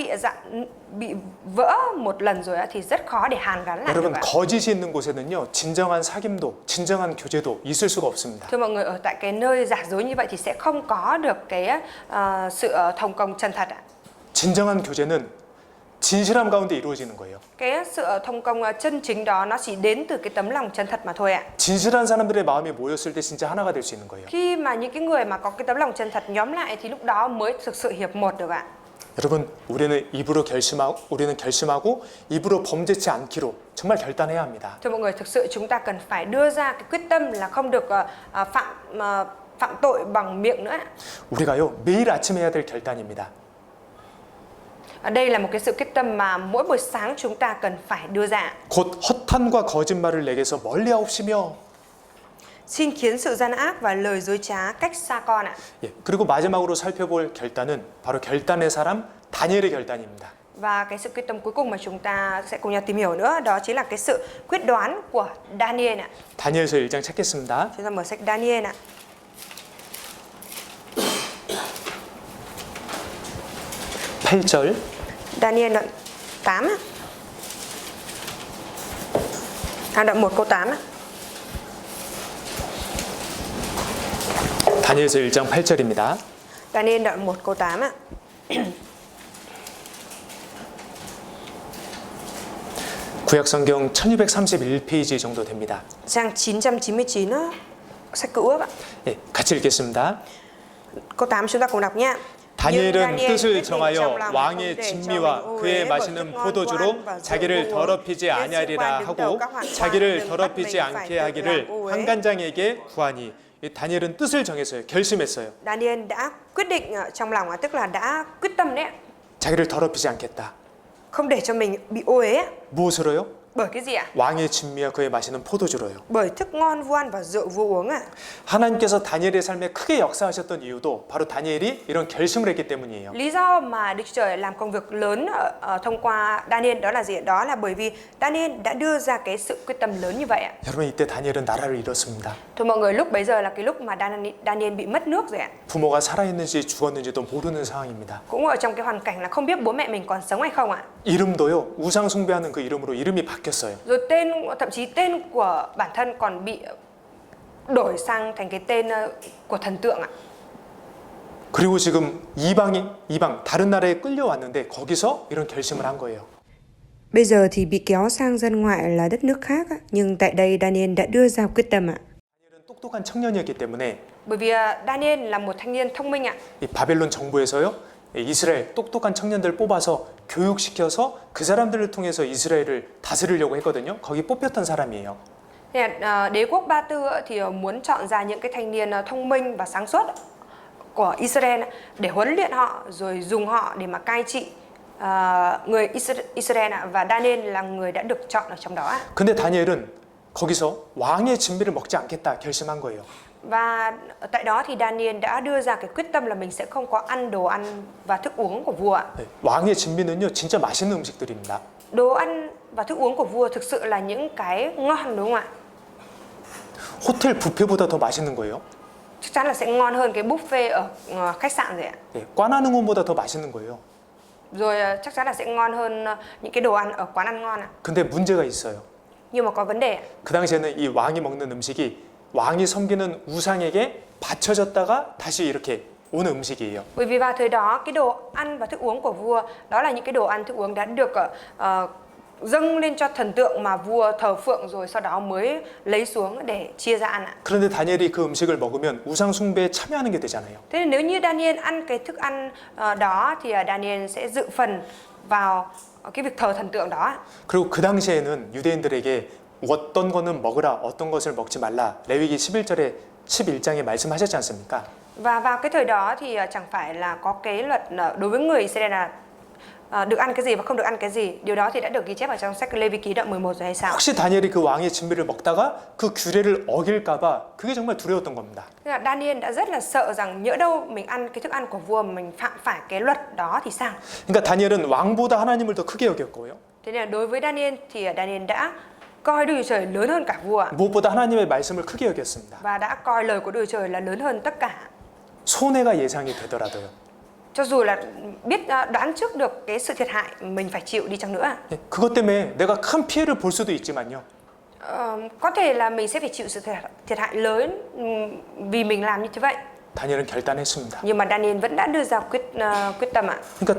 bị vỡ một lần rồi thì rất khó để hàn gắn lại được 여러분 ạ. 거짓이 있는 곳에는요 진정한 사귐도 진정한 교제도 있을 수가 없습니다. Thưa mọi người, ở tại cái nơi giả dối như vậy thì sẽ không có được cái sự thông công chân thật ạ. 진정한 교제는 진실함 가운데 이루어지는 거예요. Cái sự thông công chân chính đó nó chỉ đến từ cái tấm lòng chân thật mà thôi ạ. 진실한 사람들의 마음이 모였을 때 진짜 하나가 될 수 있는 거예요. Khi mà những cái người mà có cái tấm lòng chân thật nhóm lại thì lúc đó mới thực sự hiệp một được ạ. 여러분 우리는 결심하고 입으로 범죄치 않기로 정말 결단해야 합니다. Thưa mọi người, thực sự chúng ta cần phải đưa ra cái quyết tâm là không được phạm tội bằng miệng nữa. 우리가요 매일 아침 해야 될 결단입니다. Đây là một cái sự quyết tâm mà mỗi buổi sáng chúng ta cần phải đưa ra. 곧 허탄과 거짓말을 내게서 멀리하옵시며. Xin khiến sự gian ác và lời dối trá cách xa con ạ. 예, 그리고 마지막으로 살펴볼 결단은 바로 결단의 사람 다니엘의 결단입니다. Và cái sự quyết tâm cuối cùng mà chúng ta sẽ cùng nhau tìm hiểu nữa đó chính là cái sự quyết đoán của Daniel ạ. 다니엘서 1장 찾겠습니다. Chúng ta mở sách Daniel ạ. 8절. Daniel đoạn 8 ạ. Đoạn 1 câu 8 ạ. 다니엘서 1장 8절입니다. Daniel đoạn 1 câu 8 ạ. 구약 성경 1231페이지 정도 됩니다. Trang 999 á, sách Cựu Ước ạ. 예, 같이 읽겠습니다. Câu 8 chúng ta cùng đọc nhé. 다니엘은 뜻을 정하여 왕의 진미와 그의 마시는 포도주로 자기를 더럽히지 아니하리라 하고 자기를 더럽히지 않게 하기를 환관장에게 구하니. 다니엘은 뜻을 정했어요. 결심했어요. Daniel đã quyết định trong lòng, tức là đã quyết tâm đấy, 자기를 더럽히지 않겠다. không để cho mình bị ô uế. 무엇으로요? Bởi cái gì ạ? 왕의 진미와 그의 마시는 포도주로요. Bởi thức ngon vua ăn và rượu vua uống ạ. 하나님께서 다니엘의 삶에 크게 역사하셨던 이유도 바로 다니엘이 이런 결심을 했기 때문이에요. Lý do mà Đức Chúa Trời làm công việc lớn thông qua Daniel đó là gì? Đó là bởi vì Daniel đã đưa ra cái sự quyết tâm lớn như vậy ạ. 여러분 이때 다니엘은 나라를 잃었습니다. Thưa mọi người, lúc bấy giờ là cái lúc mà Daniel bị mất nước rồi ạ. 부모가 살아있는지 죽었는지도 모르는 상황입니다. Cũng ở trong cái hoàn cảnh là không biết bố mẹ mình còn sống hay không ạ. 이름도요 우상 숭배하는 그 이름으로 이름이 바뀌었어요. Rồi thậm chí tên của bản thân còn bị đổi sang thành cái tên của thần tượng ạ. 그리고 지금 이방 다른 나라에 끌려왔는데 거기서 이런 결심을 한 거예요. Bây giờ thì bị kéo sang dân ngoại là đất nước khác ạ. Nhưng tại đây Daniel đã đưa ra quyết tâm ạ. 다니엘은 똑똑한 청년이었기 때문에 Bởi vì Daniel là một thanh niên thông minh ạ. 이 바벨론 정부에서요 이스라엘 똑똑한 청년들 뽑아서 교육시켜서 그 사람들을 통해서 이스라엘을 다스리려고 했거든요. 거기 뽑혔던 사람이에요. Đế quốc Ba Tư thì muốn chọn ra những cái thanh niên thông minh và sáng suốt của Israel để huấn luyện họ rồi dùng họ để mà cai trị người Israel và Daniel là người đã được chọn ở trong đó. 근데 다니엘은 거기서 왕의 진미를 먹지 않겠다 결심한 거예요. Và tại đó thì Daniel đã đưa ra cái quyết tâm là mình sẽ không có ăn đồ ăn và thức uống của vua. 왕의 진미는요 진짜 맛있는 음식들입니다. Đồ ăn và thức uống của vua thực sự là những cái ngon đúng không ạ? 호텔 뷔페보다 더 맛있는 거예요. Chắc chắn là sẽ ngon hơn cái buffet ở khách sạn rồi ạ. 꽈나는 것보다 더 맛있는 거예요. Rồi chắc chắn là sẽ ngon hơn những cái đồ ăn ở quán ăn ngon ạ. 근데 문제가 있어요. Nhưng mà có vấn đề. 그 당시에는 이 왕이 먹는 음식이 왕이 섬기는 우상에게 바쳐졌다가 다시 이렇게 오는 음식이에요. Bởi vì vào thời đó cái đồ ăn và thức uống của vua đó là những cái đồ ăn thức uống đã được dâng lên cho thần tượng mà vua thờ phượng rồi sau đó mới lấy xuống để chia ra ăn ạ. 그런데 다니엘이 그 음식을 먹으면 우상 숭배에 참여하는 게 되잖아요. Thế nên nếu như Daniel ăn cái thức ăn đó thì Daniel sẽ dự phần vào cái việc thờ thần tượng đó. 그리고 그 당시에는 유대인들에게 어떤 거는 먹으라, 어떤 것을 먹지 말라. 레위기 11장에 말씀하셨지 않습니까? Và vào cái thời đó thì chẳng phải là có cái luật đối với người Israel là được ăn cái gì và không được ăn cái gì. Điều đó thì đã được ghi chép ở trong sách Lê Vi Ký đoạn 11 rồi hay sao? 혹시 다니엘이 그 왕의 진미를 먹다가 그 규례를 어길까봐 그게 정말 두려웠던 겁니다. Daniel đã rất là sợ rằng nhỡ đâu mình ăn cái thức ăn của vua mình phạm phải cái luật đó thì sao? 그러니까 다니엘은 왕보다 하나님을 더 크게 여겼고요. Thế nên là đối với Daniel thì Daniel đã coi Đức Chúa Trời lớn hơn cả vua 무엇보다 하나님의 말씀을 크게 여겼습니다. và đã coi lời của Đức Chúa Trời là lớn hơn tất cả. 손해가 예상이 되더라도요. Cho dù là biết đoán trước được cái sự thiệt hại mình phải chịu đi chăng nữa. 예, 그것 때문에 내가 큰 피해를 볼 수도 있지만요. Có thể là mình sẽ phải chịu sự thiệt hại lớn vì mình làm như thế vậy. 다니엘은 결단했습니다. Nhưng mà Daniel vẫn đã đưa ra quyết tâm ạ. 그러니까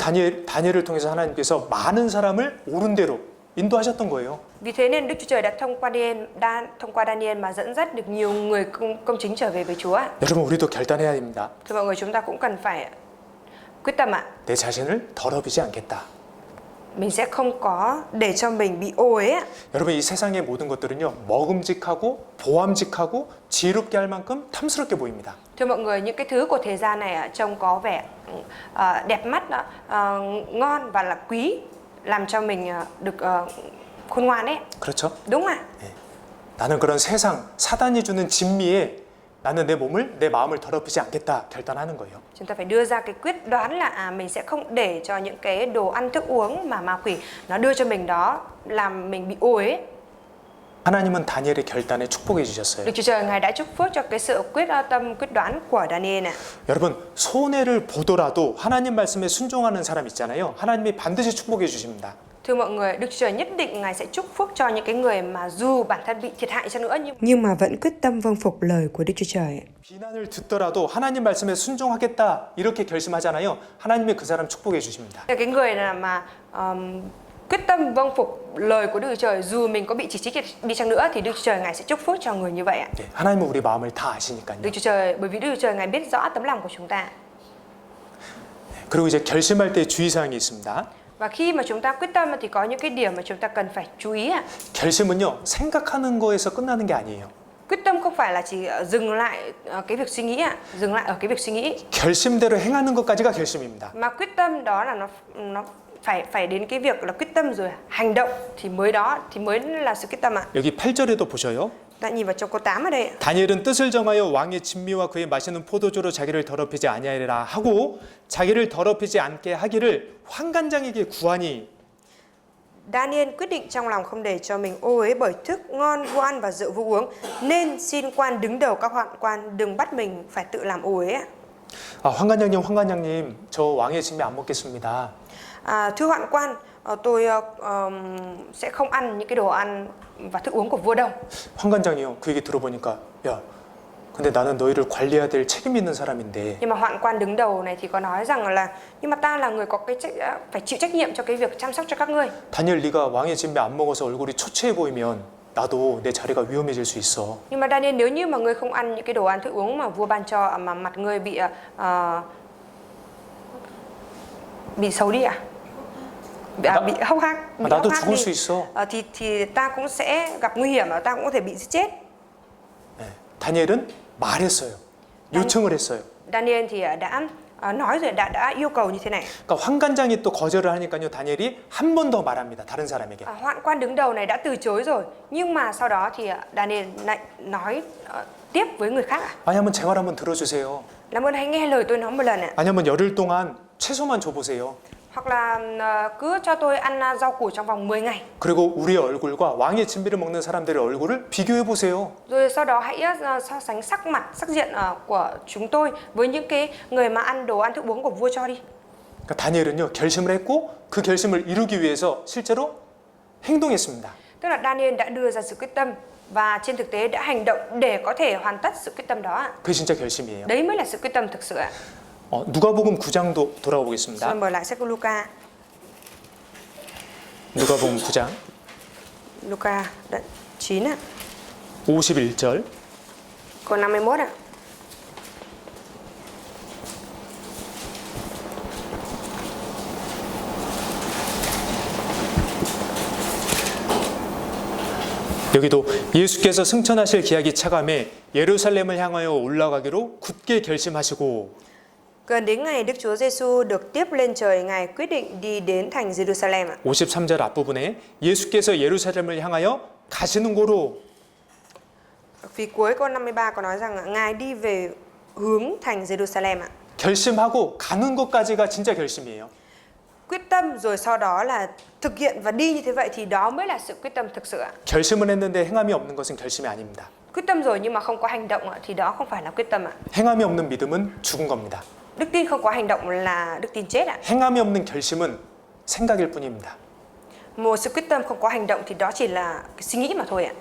다니엘을 통해서 하나님께서 많은 사람을 옳은 대로 인도하셨던 거예요. Vì thế nên Đức Chúa Trời đã thông qua Daniel mà dẫn dắt được nhiều người công chính trở về với Chúa. 여러분 우리도 결단해야 됩니다. Thưa mọi người, chúng ta cũng cần phải quyết tâm ạ. 내 자신을 더럽히지 않겠다. Mình sẽ không có để cho mình bị ô uế ạ. 여러분 이 세상의 모든 것들은요 먹음직하고 보암직하고 지혜롭게 할 만큼 탐스럽게 보입니다. Thưa mọi người, những cái thứ của thế gian này trông có vẻ đẹp mắt, ngon và là quý, làm cho mình được khôn ngoan ấy. 그렇죠? Đúng ạ. 나는 그런 세상 사단이 주는 진미에 나는 내 마음을 더럽히지 않겠다 결단하는 거예요. Chúng ta phải đưa ra cái quyết đoán là mình sẽ không để cho những cái đồ ăn thức uống mà ma quỷ nó đưa cho mình đó làm mình bị ô uế. 하나님은 다니엘의 결단에 축복해 주셨어요. Đức Chúa Trời Ngài đã chúc phước cho cái sự quyết đoán của Daniel ạ. 여러분 손해를 보더라도 하나님 말씀에 순종하는 사람 있잖아요. 하나님이 반드시 축복해 주십니다. Thưa mọi người, Đức Chúa Trời nhất định Ngài sẽ chúc phước cho những cái người mà dù bản thân bị thiệt hại cho nữa nhưng mà vẫn quyết tâm vâng phục lời của Đức Chúa Trời. 비난을 듣더라도 하나님 말씀에 순종하겠다 이렇게 결심하잖아요. 하나님이 그 사람 축복해 주십니다. Cái người mà quyết tâm vâng phục lời của Đức Chúa Trời dù mình có bị chỉ trích đi chăng nữa thì Đức Chúa Trời Ngài sẽ chúc phước cho người như vậy ạ. 네, 하나님은 우리 마음을 다 아시니까요. Đức Chúa Trời, bởi vì Đức Chúa Trời Ngài biết rõ tấm lòng của chúng ta. 그리고 이제 결심할 때 주의사항이 있습니다. Và khi mà chúng ta quyết tâm thì có những cái điểm mà chúng ta cần phải chú ý ạ. 결심은요 생각하는 거에서 끝나는 게 아니에요. Quyết tâm không phải là chỉ dừng lại cái việc suy nghĩ ạ, dừng lại ở cái việc suy nghĩ. 결심대로 행하는 것까지가 결심입니다. Mà quyết tâm đó là nó phải đến cái việc là quyết tâm rồi hành động thì mới là sự quyết tâm ạ. 여기 8절에도 보셔요. Ta nhìn vào trong câu 8 ở đây. 다니엘은 뜻을 정하여 왕의 진미와 그의 마시는 포도주로 자기를 더럽히지 아니하리라 하고 자기를 더럽히지 않게 하기를 환관장에게 구하니. Daniel quyết định trong lòng không để cho mình ô uế bởi thức ngon, vô ăn và rượu vô uống, nên xin quan đứng đầu các hoạn quan đừng bắt mình phải tự làm ô uế. 황관장님, 저 왕의 진미 안 먹겠습니다. Thưa hoạn quan, tôi sẽ không ăn những cái đồ ăn và thức uống của vua đâu. 황관장이요, 그 얘기 들어보니까 야, 근데 나는 너희를 관리해야 될 책임 있는 사람인데. Nhưng mà hoạn quan đứng đầu này thì có nói rằng là nhưng mà ta là người có cái phải chịu trách nhiệm cho cái việc chăm sóc cho các ngươi. 다니엘 네가 왕의 진미 안 먹어서 얼굴이 초췌해 보이면 나도 내 자리가 위험해질 수 있어. Nhưng mà Daniel, nếu như mà ngươi không ăn những cái đồ ăn thức uống mà vua ban cho mà mặt ngươi bị xấu đi à? Bị hốc hác, 나도 죽을 수 있어. thì ta cũng sẽ gặp nguy hiểm, ta cũng có thể bị giết chết. 네, 다니엘은 말했어요. 요청을 했어요. Daniel thì đã nói rồi, đã yêu cầu như thế này. 그러니까 황관장이 또 거절을 하니까요, 다니엘이 한 번 더 말합니다. 다른 사람에게. Hoạn quan đứng đầu này đã từ chối rồi, nhưng mà sau đó thì Daniel lại nói tiếp với người khác. 아니면 제 말 한번 들어주세요. Làm ơn hãy nghe lời tôi nói một lần ạ. 아니면 열흘 동안 채소만 줘보세요. Hoặc là cứ cho tôi ăn rau củ trong vòng 10 ngày. 그리고 우리의 얼굴과 왕의 진미를 먹는 사람들의 얼굴을 비교해 보세요. Rồi sau đó hãy so sánh sắc mặt, sắc diện của chúng tôi với những cái người mà ăn đồ ăn thức uống của vua cho đi. 그러니까 다니엘은요 결심을 했고 그 결심을 이루기 위해서 실제로 행동했습니다. Tức là Daniel đã đưa ra sự quyết tâm và trên thực tế đã hành động để có thể hoàn tất sự quyết tâm đó. 그게 진짜 결심이에요. Đấy mới là sự quyết tâm thực sự ạ. 누가복음 9장도 돌아가 보겠습니다. Mở lại sách của Luca. 누가복음 9장 Luca đoạn 9 ạ. 51절. Câu 51 ạ. 여기도 예수께서 승천하실 기약이 차감해 예루살렘을 향하여 올라가기로 굳게 결심하시고. Gần đến ngày Đức Chúa Giêsu được tiếp lên trời, Ngài quyết định đi đến thành Jerusalem ạ. 53절 앞부분에 예수께서 예루살렘을 향하여 가시는 고로. Phía cuối câu 53 có nói rằng Ngài đi về hướng thành Jerusalem ạ. 결심하고 가는 것까지가 진짜 결심이에요. quyết tâm rồi sau đó là thực hiện và đi như thế vậy thì đó mới là sự quyết tâm thực sự ạ. 결심은 했는데 행함이 없는 것은 결심이 아닙니다. Quyết tâm rồi nhưng mà không có hành động ạ, thì đó không phải là quyết tâm ạ. 행함이 없는 믿음은 죽은 겁니다. Đức tin không có hành động là đức tin chết ạ. 행함이 없는 결심은 생각일 뿐입니다. Một sự quyết tâm không có hành động thì đó chỉ là cái suy nghĩ mà thôi ạ.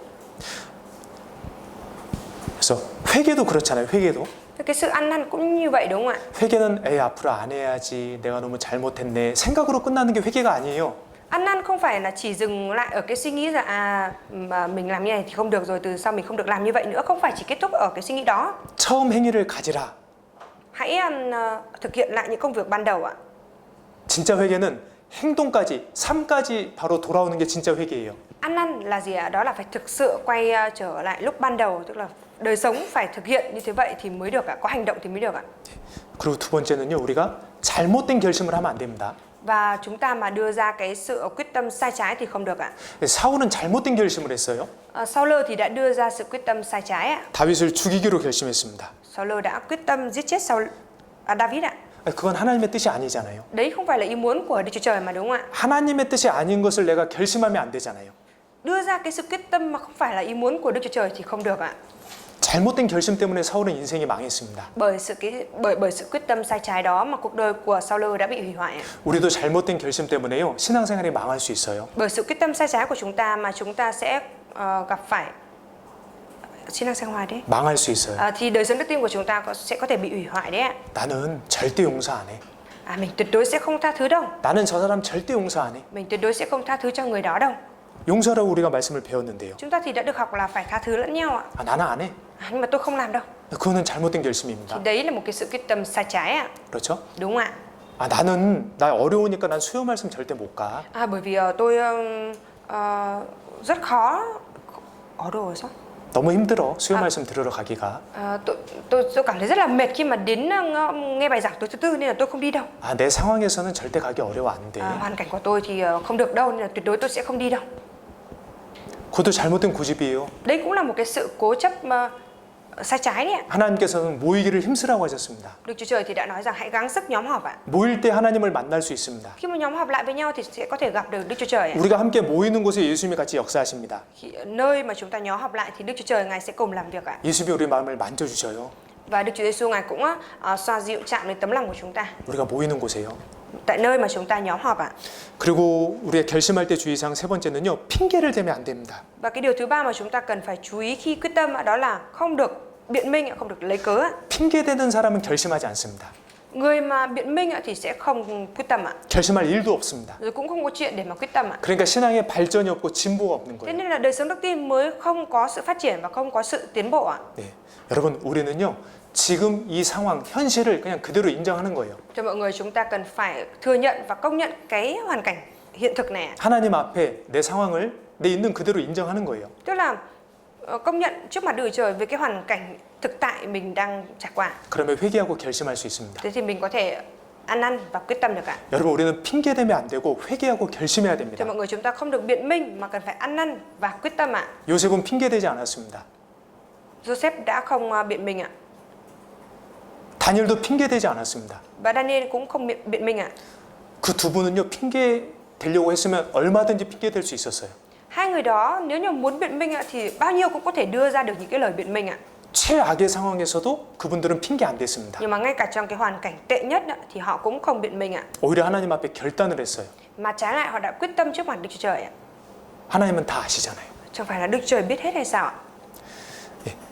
그래서 회개도 그렇잖아요. 회개도. Cái sự ăn năn cũng như vậy đúng không ạ? 회개는 에이 앞으로 안 해야지 내가 너무 잘못했네 생각으로 끝나는 게 회개가 아니에요. Ăn năn không phải là chỉ dừng lại ở cái suy nghĩ là mà mình làm như này thì không được rồi từ sau mình không được làm như vậy nữa, không phải chỉ kết thúc ở cái suy nghĩ đó. 처음 행위를 가지라. Hãy thực hiện lại những công việc ban đầu ạ. 진짜 회개는 행동까지, 삶까지 바로 돌아오는 게 진짜 회개예요. Ăn năn là gì ạ? Đó là phải thực sự quay trở lại lúc ban đầu, tức là đời sống phải thực hiện như thế vậy thì mới được ạ, có hành động thì mới được ạ. 그리고 두 번째는요, 우리가 잘못된 결심을 하면 안 됩니다. Và chúng ta mà đưa ra cái sự quyết tâm sai trái thì không được ạ. 사울은 잘못된 결심을 했어요. Saul thì đã đưa ra sự quyết tâm sai trái ạ. 다윗을 죽이기로 결심했습니다. Saul đã quyết tâm giết chết David ạ. 그건 하나님의 뜻이 아니잖아요. Đấy không phải là ý muốn của Đức Chúa Trời mà đúng không ạ? 하나님의 뜻이 아닌 것을 내가 결심하면 안 되잖아요. Đưa ra cái sự quyết tâm mà không phải là ý muốn của Đức Chúa Trời thì không được ạ. 잘못된 결심 때문에 사울은 인생이 망했습니다. Bởi sự quyết tâm sai trái đó mà cuộc đời của Saul đã bị hủy hoại ạ. 우리도 잘못된 결심 때문에요, 신앙생활이 망할 수 있어요. Bởi sự quyết tâm sai trái của chúng ta mà chúng ta sẽ gặp phải 신앙생활 đấy. 망할 수 있어요. Thì đời sống đức tin của chúng ta sẽ có thể bị hủy hoại đấy ạ. 나는 절대 용서 안 해. Mình tuyệt đối sẽ không tha thứ đâu. 나는 저 사람 절대 용서 안 해. Mình tuyệt đối sẽ không tha thứ cho người đó đâu. 용서라고 우리가 말씀을 배웠는데요. Chúng ta thì đã được học là phải tha thứ lẫn nhau ạ. 나는 안 해. Nhưng mà tôi không làm đâu. 그거는 잘못된 Thì 결심입니다. đấy là một cái sự quyết tâm sai trái ạ. 그렇죠? Đúng không ạ? 나는 나 어려우니까 난 수요 말씀 절대 못 가. Bởi vì tôi rất khó. Rồi sao? 너무 힘들어 수요 말씀 들으러 가기가. Tôi cảm thấy rất là mệt khi mà đến nghe bài giảng tối thứ tư nên là tôi không đi đâu. 내 상황에서는 절대 가기 어려워 안 돼. Hoàn cảnh của tôi thì không được đâu nên là tuyệt đối tôi sẽ không đi đâu. 그것도 잘못된 고집이에요. Đấy cũng là một cái sự cố chấp sai trái đấy ạ. 하나님께서는 모이기를 힘쓰라고 하셨습니다. Đức Chúa Trời thì đã nói rằng hãy gắng sức nhóm họp ạ. 모일 때 하나님을 만날 수 있습니다. Khi mà nhóm họp lại với nhau thì sẽ có thể gặp được Đức Chúa Trời ạ. 우리가 함께 모이는 곳에 예수님이 같이 역사하십니다. Nơi mà chúng ta nhóm họp lại thì Đức Chúa Trời Ngài sẽ cùng làm việc ạ. 예수님이 우리 마음을 만져주셔요. Và Đức Chúa Giêsu Ngài cũng xoa dịu chạm đến tấm lòng của chúng ta. 우리가 모이는 곳에요. Tại nơi mà chúng ta nhóm họp ạ. 그리고 우리가 결심할 때 주의사항 세 번째는요, 핑계를 대면 안 됩니다. Và cái điều thứ ba mà chúng ta cần phải chú ý khi quyết tâm đó là không được biện minh, không được lấy cớ. 핑계대는 사람은 결심하지 않습니다. Người mà biện minh thì sẽ không quyết tâm ạ. 결심할 일도 없습니다. Rồi cũng không có chuyện để mà quyết tâm ạ. 그러니까 신앙에 발전이 없고 진보가 없는 Thế 거예요. nên là đời sống đức tin mới không có sự phát triển và không có sự tiến bộ ạ. 네, 여러분 우리는요 지금 이 상황 현실을 그냥 그대로 인정하는 거예요. Cho mọi người chúng ta cần phải thừa nhận và công nhận cái hoàn cảnh hiện thực này. 하나님 앞에 내 상황을 내 있는 그대로 인정하는 거예요. Tức là công nhận trước mặt Đức Chúa Trời về cái hoàn cảnh thực tại mình đang trải qua. 그러면 회개하고 결심할 수 있습니다. Thế thì mình có thể ăn năn và quyết tâm được ạ. 여러분 우리는 핑계대면 안 되고 회개하고 결심해야 됩니다. Cho mọi người chúng ta không được biện minh mà cần phải ăn năn và quyết tâm ạ. 요셉은 핑계대지 않았습니다. Joseph đã không biện minh ạ. 다니엘도 핑계대지 않았습니다. Và Daniel cũng không biện minh ạ. 그 두 분은요 핑계 대려고 했으면 얼마든지 핑계댈 수 있었어요. Hai người đó nếu như muốn biện minh thì bao nhiêu cũng có thể đưa ra được những cái lời biện minh ạ. 최악의 상황에서도 그분들은 핑계 안 댔습니다. Nhưng mà ngay cả trong cái hoàn cảnh tệ nhất thì họ cũng không biện minh ạ. 오히려 하나님 앞에 결단을 했어요. Mà trái lại họ đã quyết tâm trước mặt Đức Chúa Trời ạ. 하나님은 다 아시잖아요. Chẳng phải là Đức Chúa Trời biết hết hay sao ạ?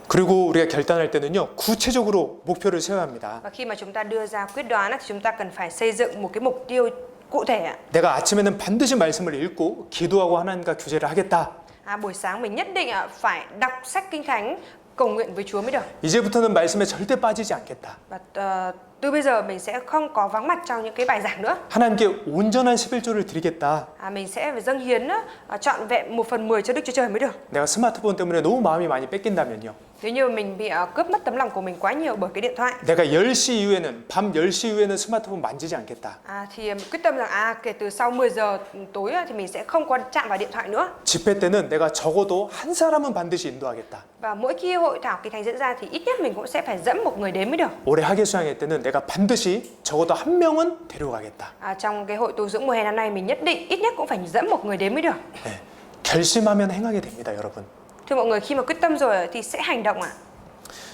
그리고 우리가 결단할 때는요 구체적으로 목표를 세워야 합니다. Và khi mà chúng ta đưa ra quyết đoán thì chúng ta cần phải xây dựng một cái mục tiêu cụ thể ạ. 내가 아침에는 반드시 말씀을 읽고 기도하고 하나님과 교제를 하겠다. Buổi sáng mình nhất định phải đọc sách Kinh Thánh, cầu nguyện với Chúa mới được. 이제부터는 말씀에 절대 빠지지 않겠다. Và từ bây giờ mình sẽ không có vắng mặt trong những cái bài giảng nữa. 하나님께 온전한 11조를 드리겠다. Mình sẽ phải dâng hiến trọn vẹn 1/10 cho Đức Chúa Trời mới được. 내가 스마트폰 때문에 너무 마음이 많이 뺏긴다면요. Nếu như mình bị cướp mất tấm lòng của mình quá nhiều bởi cái điện thoại, 내가 10시 이후에는 밤 10시 이후에는 스마트폰 만지지 않겠다. thì quyết tâm rằng kể từ sau 10 giờ tối thì mình sẽ không còn chạm vào điện thoại nữa. 집회 때는 내가 적어도 한 사람은 반드시 인도하겠다. Và mỗi khi hội thảo kỳ thành diễn ra thì ít nhất mình cũng sẽ phải dẫn một người đến mới được. 올해 학예 수양회 때는 내가 반드시 적어도 한 명은 데려가겠다. Trong cái hội tu dưỡng mùa hè năm nay mình nhất định ít nhất cũng phải dẫn một người đến mới được. 네, 결심하면 행하게 됩니다, 여러분. Thưa mọi người, khi mà quyết tâm rồi thì sẽ hành động ạ.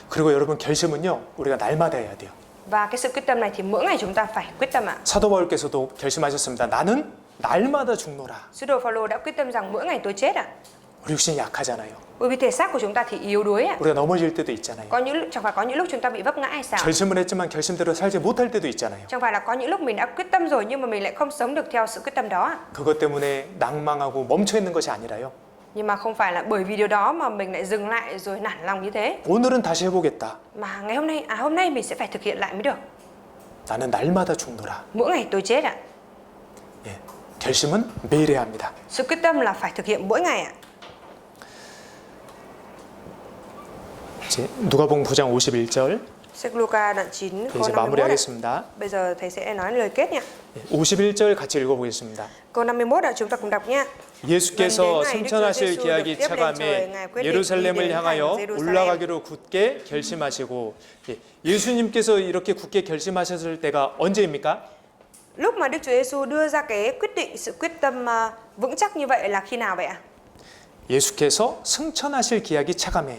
그리고 여러분 결심은요, 우리가 날마다 해야 돼요. Và cái sự quyết tâm này thì mỗi ngày chúng ta phải quyết tâm ạ. 사도 바울께서도 결심하셨습니다. 나는 날마다 죽노라. Sứ đồ Phaolô đã quyết tâm rằng mỗi ngày tôi chết ạ. 우리 육신이 약하잖아요. Bởi vì thể xác của chúng ta thì yếu đuối ạ. 우리가 넘어질 때도 있잖아요. Chẳng phải có những lúc chúng ta bị vấp ngã hay sao? 결심을 했지만 결심대로 살지 못할 때도 있잖아요. Chẳng phải là có những lúc mình đã quyết tâm rồi nhưng mà mình lại không sống được theo sự quyết tâm đó ạ. 그것 때문에 낭망하고 멈춰 있는 것이 아니라요. Nhưng mà không phải là bởi vì điều đó mà mình lại dừng lại rồi nản lòng như thế. 오늘은 다시 해보겠다. Mà ngày hôm nay mình sẽ phải thực hiện lại mới được. 나는 날마다 죽노라. Mỗi ngày tôi chết ạ. 예, 결심은 매일 해야 합니다. Sự quyết tâm là phải thực hiện mỗi ngày ạ. 이제 누가복음 9장 51절 Sách Luca đoạn 9 câu 이제 51 ạ. 마무리하겠습니다. Bây giờ thầy sẽ nói lời kết nha. 51절 같이 읽어보겠습니다. Câu 51 ạ, chúng ta cùng đọc nha. 예수께서 승천하실 기약이 차감해 예루살렘을 향하여 올라가기로 굳게 결심하시고 예수님께서 이렇게 굳게 결심하셨을 때가 언제입니까? Lúc mà Đức Chúa Giêsu đưa ra cái quyết định, sự quyết tâm vững chắc như vậy là khi nào vậy ạ? 예수께서 승천하실 기약이 차감해.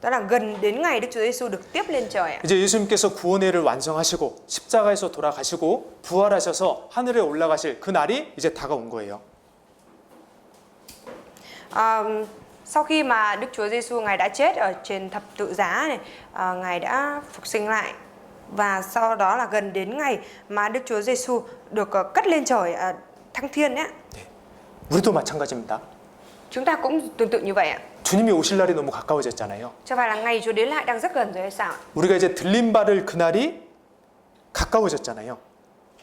Đó là gần đến ngày Đức Chúa Giêsu được tiếp lên trời ạ. 이제 예수님께서 구원회를 완성하시고 십자가에서 돌아가시고 부활하셔서 하늘에 올라가실 그 날이 이제 다가온 거예요. Sau khi mà Đức Chúa Giêsu ngài đã chết ở trên thập tự giá này, ngài đã phục sinh lại và sau đó là gần đến ngày mà Đức Chúa Giêsu được cất lên trời thăng thiên ấy. 네. 우리도 마찬가지입니다. Chúng ta cũng tương tự như vậy ạ. 주님이 오실 날이 너무 가까워졌잖아요. Chẳng phải là ngày Chúa đến lại đang rất gần rồi hay sao? 우리가 이제 들림 받을 그날이 가까워졌잖아요.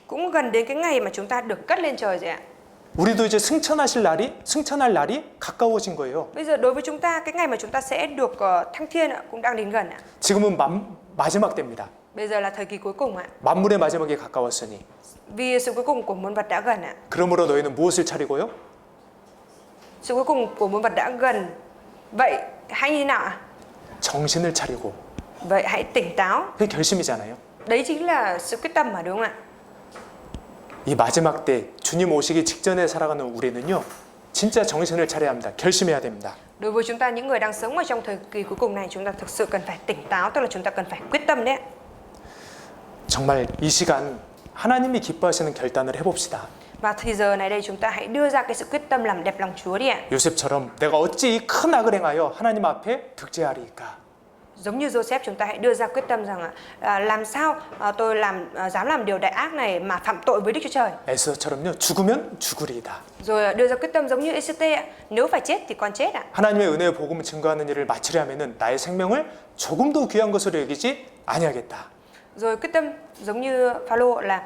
Cũng gần đến cái ngày mà chúng ta được cất lên trời rồi ạ. 우리도 이제 승천할 날이 가까워진 거예요. Bây giờ đối với chúng ta, cái ngày mà chúng ta sẽ được thăng thiên cũng đang đến gần ạ. 지금은 마지막 때입니다. Bây giờ là thời kỳ cuối cùng ạ. 만물의 마지막이 가까웠으니. Vì sự cuối cùng của muôn vật đã gần ạ. 그러므로 너희는 무엇을 차리고요? Sự cuối cùng của muôn vật đã gần. Vậy hãy như nào ạ? 정신을 차리고. Vậy hãy tỉnh táo. 그게 결심이잖아요. Đấy chính là sự quyết tâm mà đúng không ạ? 이 마지막 때 주님 오시기 직전에 살아가는 우리는요. 진짜 정신을 차려야 합니다. 결심해야 됩니다. Đối với chúng ta, những người đang sống ở trong thời kỳ cuối cùng này, chúng ta thực sự cần phải tỉnh táo, tức là chúng ta cần phải quyết tâm đấy. 정말 이 시간 하나님이 기뻐하시는 결단을 해봅시다. Và thì giờ này đây chúng ta hãy đưa ra cái sự quyết tâm làm đẹp lòng Chúa đi ạ. 요셉처럼 내가 어찌 이 큰 악을 행하여 하나님 앞에 득죄하리이까. Giống như Joseph, chúng ta hãy đưa ra quyết tâm rằng làm sao tôi dám làm điều đại ác này mà phạm tội với Đức Chúa Trời. 에스더처럼요. 죽으면 죽으리이다. Rồi đưa ra quyết tâm giống như Ê-xê-tê, nếu phải chết thì con chết ạ. 하나님의 은혜의 복음을 증거하는 일을 마치려면은 나의 생명을 조금도 귀한 것으로 여기지 아니하겠다. Rồi quyết tâm giống như Phaolô là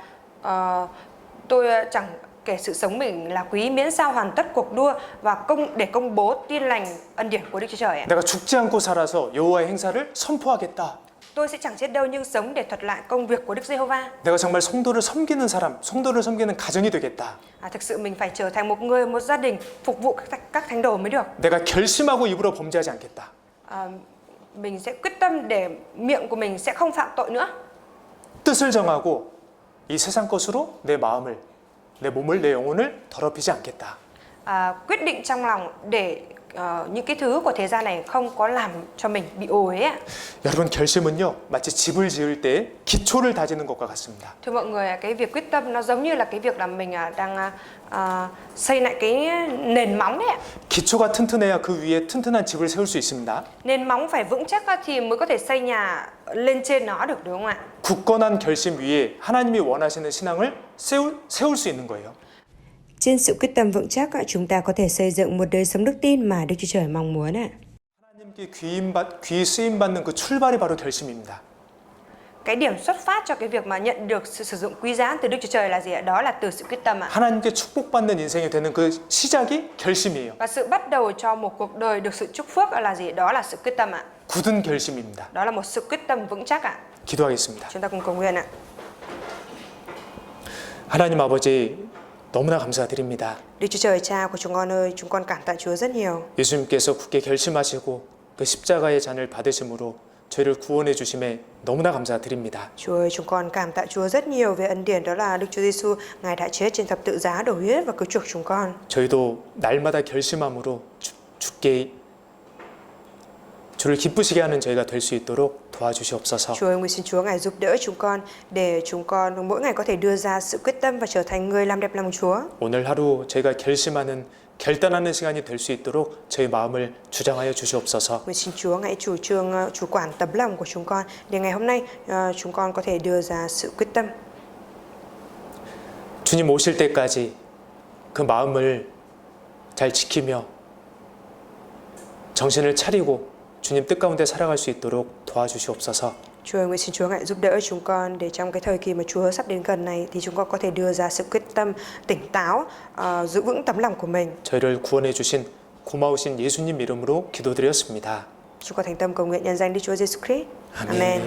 tôi chẳng kể sự sống mình là quý, miễn sao hoàn tất cuộc đua và để công bố tin lành ân điển của Đức Chúa Trời ạ. 내가 죽지 않고 살아서 여호와의 행사를 선포하겠다. Tôi sẽ chẳng chết đâu nhưng sống để thuật lại công việc của Đức Giê-hô-va. 내가 정말 성도를 섬기는 사람, 성도를 섬기는 가정이 되겠다. Thực sự mình phải trở thành một người, một gia đình phục vụ các thánh đồ mới được. 내가 결심하고 입으로 범죄하지 않겠다. Mình sẽ quyết tâm để miệng của mình sẽ không phạm tội nữa. 뜻을 정하고 이 세상 것으로 내 마음을, 내 몸을, 내 영혼을 더럽히지 않겠다. Quyết định trong lòng để những cái thứ của thế gian này không có làm cho mình bị ô uế ạ. 여러분 결심은요 마치 집을 지을 때 기초를 다지는 것과 같습니다. Thưa mọi người, cái việc quyết tâm nó giống như là cái việc là mình đang xây lại cái nền móng đấy ạ. 기초가 튼튼해야 그 위에 튼튼한 집을 세울 수 있습니다. Nền móng phải vững chắc thì mới có thể xây nhà lên trên nó được, đúng không ạ? 굳건한 결심 위에 하나님이 원하시는 신앙을 세울 수 있는 거예요. Trên sự quyết tâm vững chắc, chúng ta có thể xây dựng một đời sống đức tin mà Đức Chúa Trời mong muốn ạ. 하나님께 귀 쓰임 받는 그 출발이 바로 결심입니다. cái điểm xuất phát cho cái việc mà nhận được sự sử dụng quý giá từ Đức Chúa Trời là gì ạ? Đó là từ sự quyết tâm ạ. 하나님께 축복받는 인생이 되는 그 시작이 결심이에요. Và sự bắt đầu cho một cuộc đời được sự chúc phước là gì? Đó là sự quyết tâm ạ. 굳은 결심입니다. Đó là một sự quyết tâm vững chắc ạ. 기도하겠습니다. Chúng ta cùng cầu nguyện ạ. 하나님 아버지 너무나 감사드립니다. Đức Chúa Trời Cha của chúng con ơi, chúng con cảm tạ Chúa rất nhiều. 예수님께서 굳게 결심하시고 그 십자가의 잔을 받으심으로 저희를 구원해 주심에 너무나 감사드립니다. Chúa ơi, chúng con cảm tạ Chúa rất nhiều về ân điển đó là Đức Chúa Giêsu, Ngài đã chết trên thập tự giá đổ huyết và cứu chuộc chúng con. 저희도 날마다 결심함으로 주께 주를 기쁘시게 하는 저희가 될 수 있도록 도와주시옵소서. Chúa ơi, nguyện xin Chúa Ngài giúp đỡ chúng con để chúng con mỗi ngày có thể đưa ra sự quyết tâm và trở thành người làm đẹp lòng Chúa. 오늘 하루 저희가 결심하는 결단하는 시간이 될 수 있도록 저희 마음을 주장하여 주시옵소서. Nguyện xin Chúa Ngài chủ trương chủ quản tấm lòng của chúng con để ngày hôm nay chúng con có thể đưa ra sự quyết tâm. 주님 오실 때까지 그 마음을 잘 지키며 정신을 차리고 주님 뜻 가운데 살아갈 수 있도록 도와주시옵소서. Chúa ơi, nguyện xin Chúa Ngài giúp đỡ chúng con để trong cái thời kỳ mà Chúa sắp đến gần này thì chúng con có thể đưa ra sự quyết tâm, tỉnh táo, giữ vững tấm lòng của mình. 저희를 구원해 주신 고마우신 예수님 이름으로 기도드렸습니다. Chúng con thành tâm cầu nguyện nhân danh Đức Chúa Giêsu Christ. 아멘. Amen.